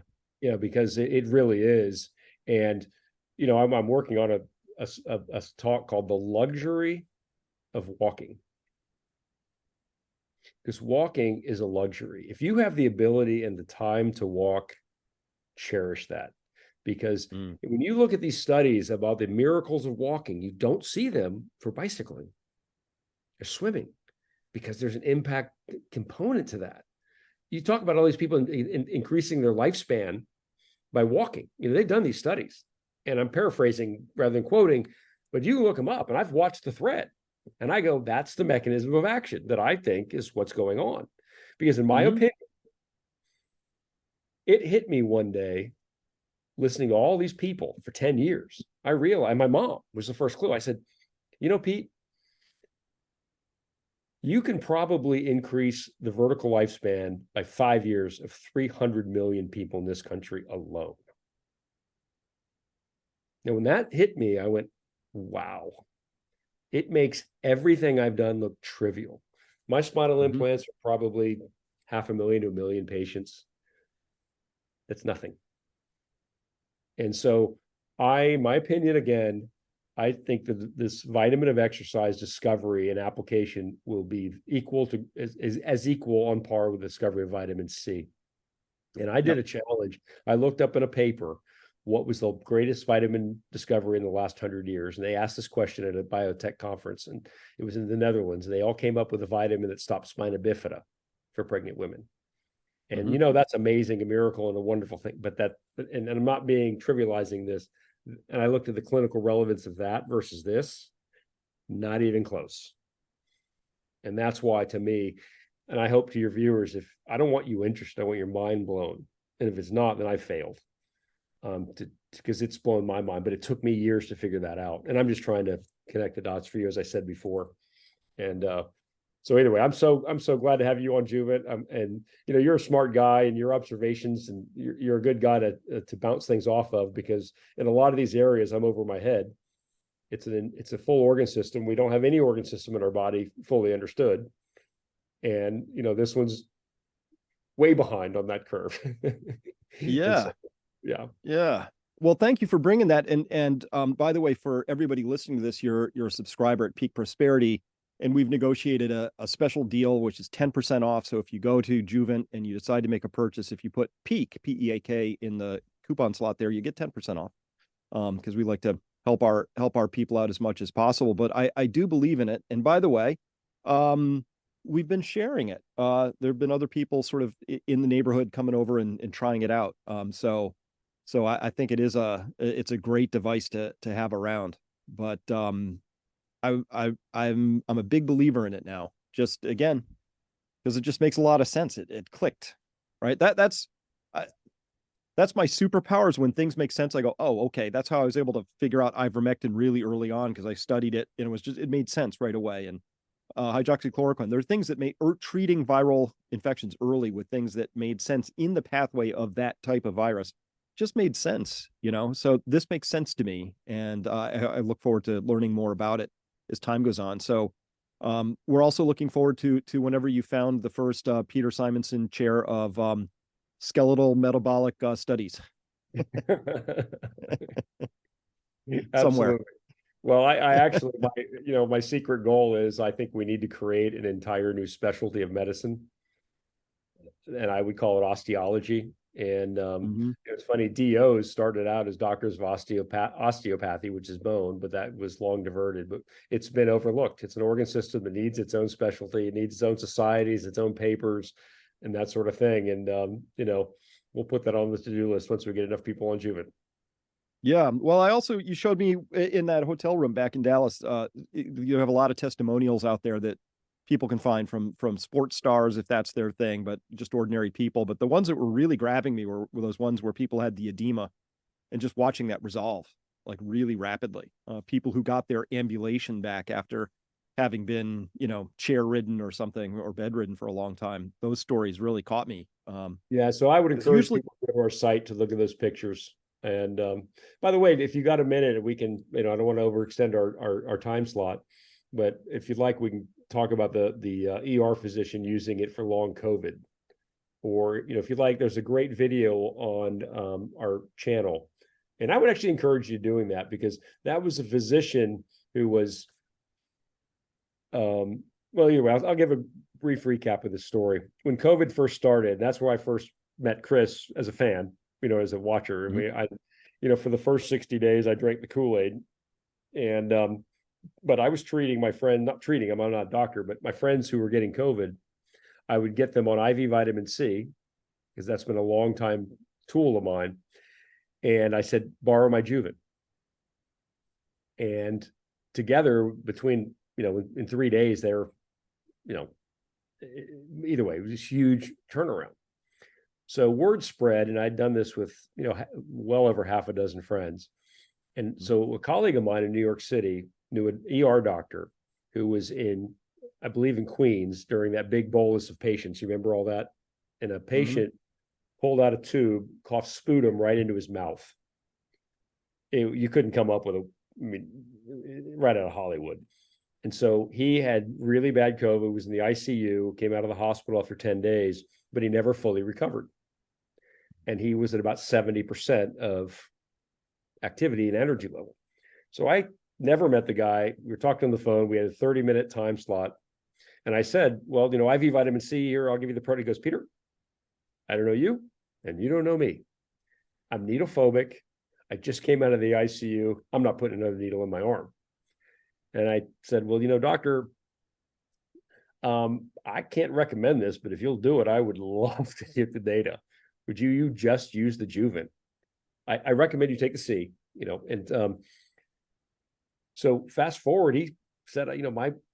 Because it really is. And I'm working on a talk called The Luxury of Walking, because walking is a luxury. If you have the ability and the time to walk, cherish that, because when you look at these studies about the miracles of walking, you don't see them for bicycling or swimming, because there's an impact component to that. You talk about all these people increasing their lifespan by walking. They've done these studies, and I'm paraphrasing rather than quoting, but you can look them up, and I've watched the thread, and I go, that's the mechanism of action that I think is what's going on. Because in my opinion, it hit me one day listening to all these people for 10 years. I realized, my mom was the first clue. I said, Pete, you can probably increase the vertical lifespan by 5 years of 300 million people in this country alone. Now, when that hit me, I went, wow, it makes everything I've done look trivial. My spinal implants are probably 500,000 to 1 million patients. That's nothing. And so my opinion, again, I think that this vitamin of exercise discovery and application will be equal to as equal on par with the discovery of vitamin C. And I did a challenge. I looked up in a paper what was the greatest vitamin discovery in the last 100 years. And they asked this question at a biotech conference, and it was in the Netherlands. And they all came up with a vitamin that stopped spina bifida for pregnant women. And that's amazing, a miracle, and a wonderful thing. But and I'm not being trivializing this. And I looked at the clinical relevance of that versus this, not even close. And that's why, to me, and I hope to your viewers, if I don't want you interested, I want your mind blown. And if it's not, then I failed. Because it's blown my mind, but it took me years to figure that out. And I'm just trying to connect the dots for you, as I said before. And so anyway, I'm so glad to have you on Juvent. And you're a smart guy, and your observations, and you're a good guy to bounce things off of, because in a lot of these areas, I'm over my head. It's a full organ system. We don't have any organ system in our body fully understood. And this one's way behind on that curve. Yeah. So, yeah. Yeah. Well, thank you for bringing that. And by the way, for everybody listening to this, you're a subscriber at Peak Prosperity, and we've negotiated a special deal, which is 10% off. So if you go to Juvent and you decide to make a purchase, if you put Peak, P-E-A-K, in the coupon slot there, you get 10% off. Because we like to help our people out as much as possible. But I do believe in it. And by the way, we've been sharing it. There have been other people sort of in the neighborhood coming over and trying it out. So I think it's a great device to have around. But I'm a big believer in it now. Just again, because it just makes a lot of sense. It clicked, right? That's my superpowers. When things make sense, I go, oh, okay. That's how I was able to figure out ivermectin really early on, because I studied it and it made sense right away. And hydroxychloroquine. There are things that treating viral infections early with things that made sense in the pathway of that type of virus just made sense, So this makes sense to me, and I look forward to learning more about it as time goes on. So we're also looking forward to whenever you found the first Peter Simonson chair of skeletal metabolic studies somewhere. Absolutely. Well, I actually, my secret goal is, I think we need to create an entire new specialty of medicine, and I would call it osteology. And it's funny, DOs started out as doctors of osteopathy, which is bone, but that was long diverted. But it's been overlooked. It's an organ system that needs its own specialty. It needs its own societies, its own papers, and that sort of thing. And we'll put that on the to-do list once we get enough people on Juvent. Yeah. Well, you showed me in that hotel room back in Dallas, you have a lot of testimonials out there that people can find from sports stars, if that's their thing, but just ordinary people. But the ones that were really grabbing me were those ones where people had the edema, and just watching that resolve like really rapidly. People who got their ambulation back after having been, chair ridden or something, or bedridden for a long time. Those stories really caught me. Yeah. So I would encourage people to go to our site to look at those pictures. And by the way, if you got a minute, we can, I don't want to overextend our time slot, but if you'd like, we can talk about the ER physician using it for long COVID. Or, if you'd like, there's a great video on our channel. And I would actually encourage you doing that, because that was a physician who was, well, anyway, I'll give a brief recap of the story. When COVID first started, that's where I first met Chris as a fan, as a watcher. Mm-hmm. I mean, for the first 60 days, I drank the Kool-Aid. And, but I was treating my friend, not treating him, I'm not a doctor, but my friends who were getting COVID, I would get them on IV vitamin C, because that's been a long time tool of mine. And I said, borrow my Juvent. And together, between, in 3 days, they're, either way, it was this huge turnaround. So word spread, and I'd done this with, well over half a dozen friends. And so a colleague of mine in New York City knew an ER doctor who was I believe in Queens, during that big bolus of patients. You remember all that? And a patient pulled out a tube, coughed sputum right into his mouth. You couldn't come up with right out of Hollywood. And so he had really bad COVID, was in the ICU, came out of the hospital after 10 days, but he never fully recovered. And he was at about 70% of activity and energy level. So I never met the guy. We were talking on the phone. We had a 30-minute time slot. And I said, well, IV vitamin C here, I'll give you the product. He goes, Peter, I don't know you, and you don't know me. I'm needle phobic. I just came out of the ICU. I'm not putting another needle in my arm. And I said, well, doctor, I can't recommend this, but if you'll do it, I would love to get the data. Would you just use the Juvent? I recommend you take the C, and so fast forward, he said,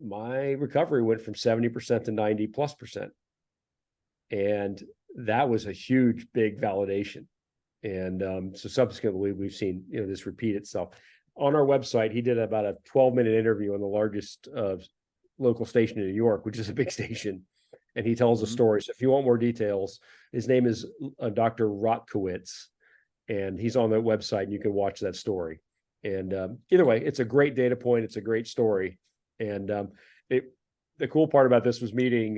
my recovery went from 70% to 90+%. And that was a huge, big validation. And so subsequently, we've seen, this repeat itself. On our website, he did about a 12-minute interview on the largest local station in New York, which is a big station. And he tells a story. So if you want more details, his name is Dr. Rotkowitz, and he's on that website, and you can watch that story. And either way, it's a great data point. It's a great story. And the cool part about this was meeting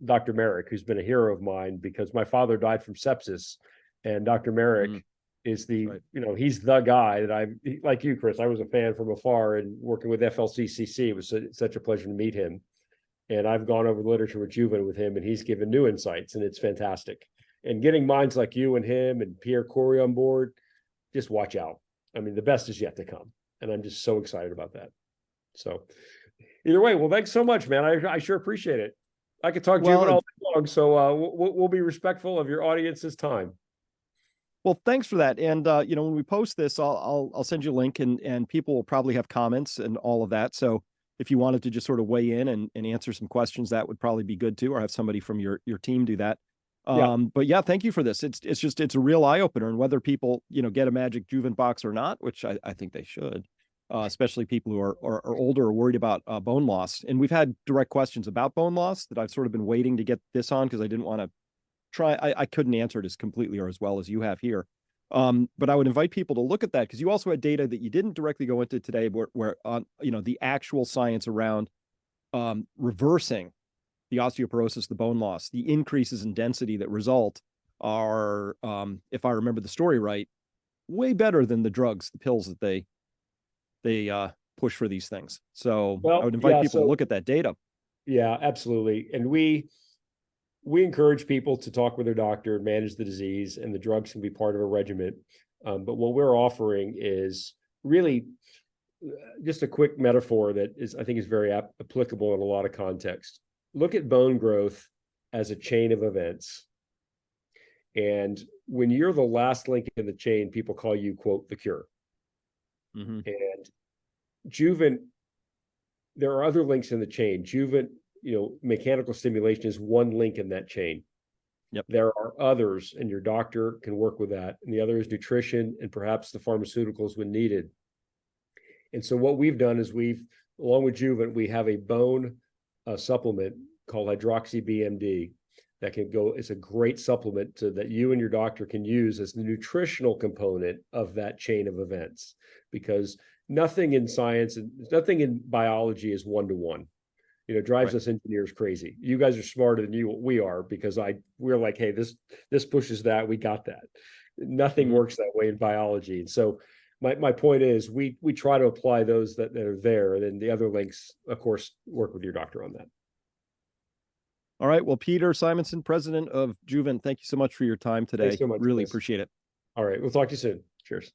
Dr. Merrick, who's been a hero of mine because my father died from sepsis. And Dr. Merrick is he's the guy that like you, Chris, I was a fan from afar, and working with FLCCC, it was such a pleasure to meet him. And I've gone over the literature with Juvent with him, and he's given new insights, and it's fantastic. And getting minds like you and him and Pierre Corey on board, just watch out. I mean, the best is yet to come. And I'm just so excited about that. So either way, well, thanks so much, man. I sure appreciate it. I could talk Juvent all day long, so we'll be respectful of your audience's time. Well, thanks for that. And when we post this, I'll send you a link, and people will probably have comments and all of that. So if you wanted to just sort of weigh in and answer some questions, that would probably be good too, or have somebody from your team do that. But yeah, thank you for this. It's a real eye opener, and whether people, get a magic Juvent box or not, which I think they should, especially people who are older or worried about bone loss. And we've had direct questions about bone loss that I've sort of been waiting to get this on, because I didn't want to I couldn't answer it as completely or as well as you have here. But I would invite people to look at that, because you also had data that you didn't directly go into today, where on the actual science around reversing the osteoporosis, the bone loss, the increases in density that result are, if I remember the story right, way better than the drugs, the pills that they push for these things. So I would invite people to look at that data. Yeah, absolutely. And we encourage people to talk with their doctor and manage the disease, and the drugs can be part of a regimen. But what we're offering is really just a quick metaphor that I think is very applicable in a lot of contexts. Look at bone growth as a chain of events. And when you're the last link in the chain, people call you, quote, the cure. And Juvent, there are other links in the chain. Juvent, mechanical stimulation is one link in that chain. Yep. There are others, and your doctor can work with that. And the other is nutrition and perhaps the pharmaceuticals when needed. And so what we've done is along with Juvent, we have a bone supplement called hydroxy-BMD that can go. It's a great supplement that you and your doctor can use as the nutritional component of that chain of events, because nothing in science and nothing in biology is one-to-one. Drives us engineers crazy. You guys are smarter than we are, because we're like, hey, this pushes that, we got that. Nothing works that way in biology. And so my point is we try to apply those that are there, and then the other links, of course, work with your doctor on that. All right. Well, Peter Simonson, president of Juvent, thank you so much for your time today. Thanks so much. Really appreciate it. All right. We'll talk to you soon. Cheers.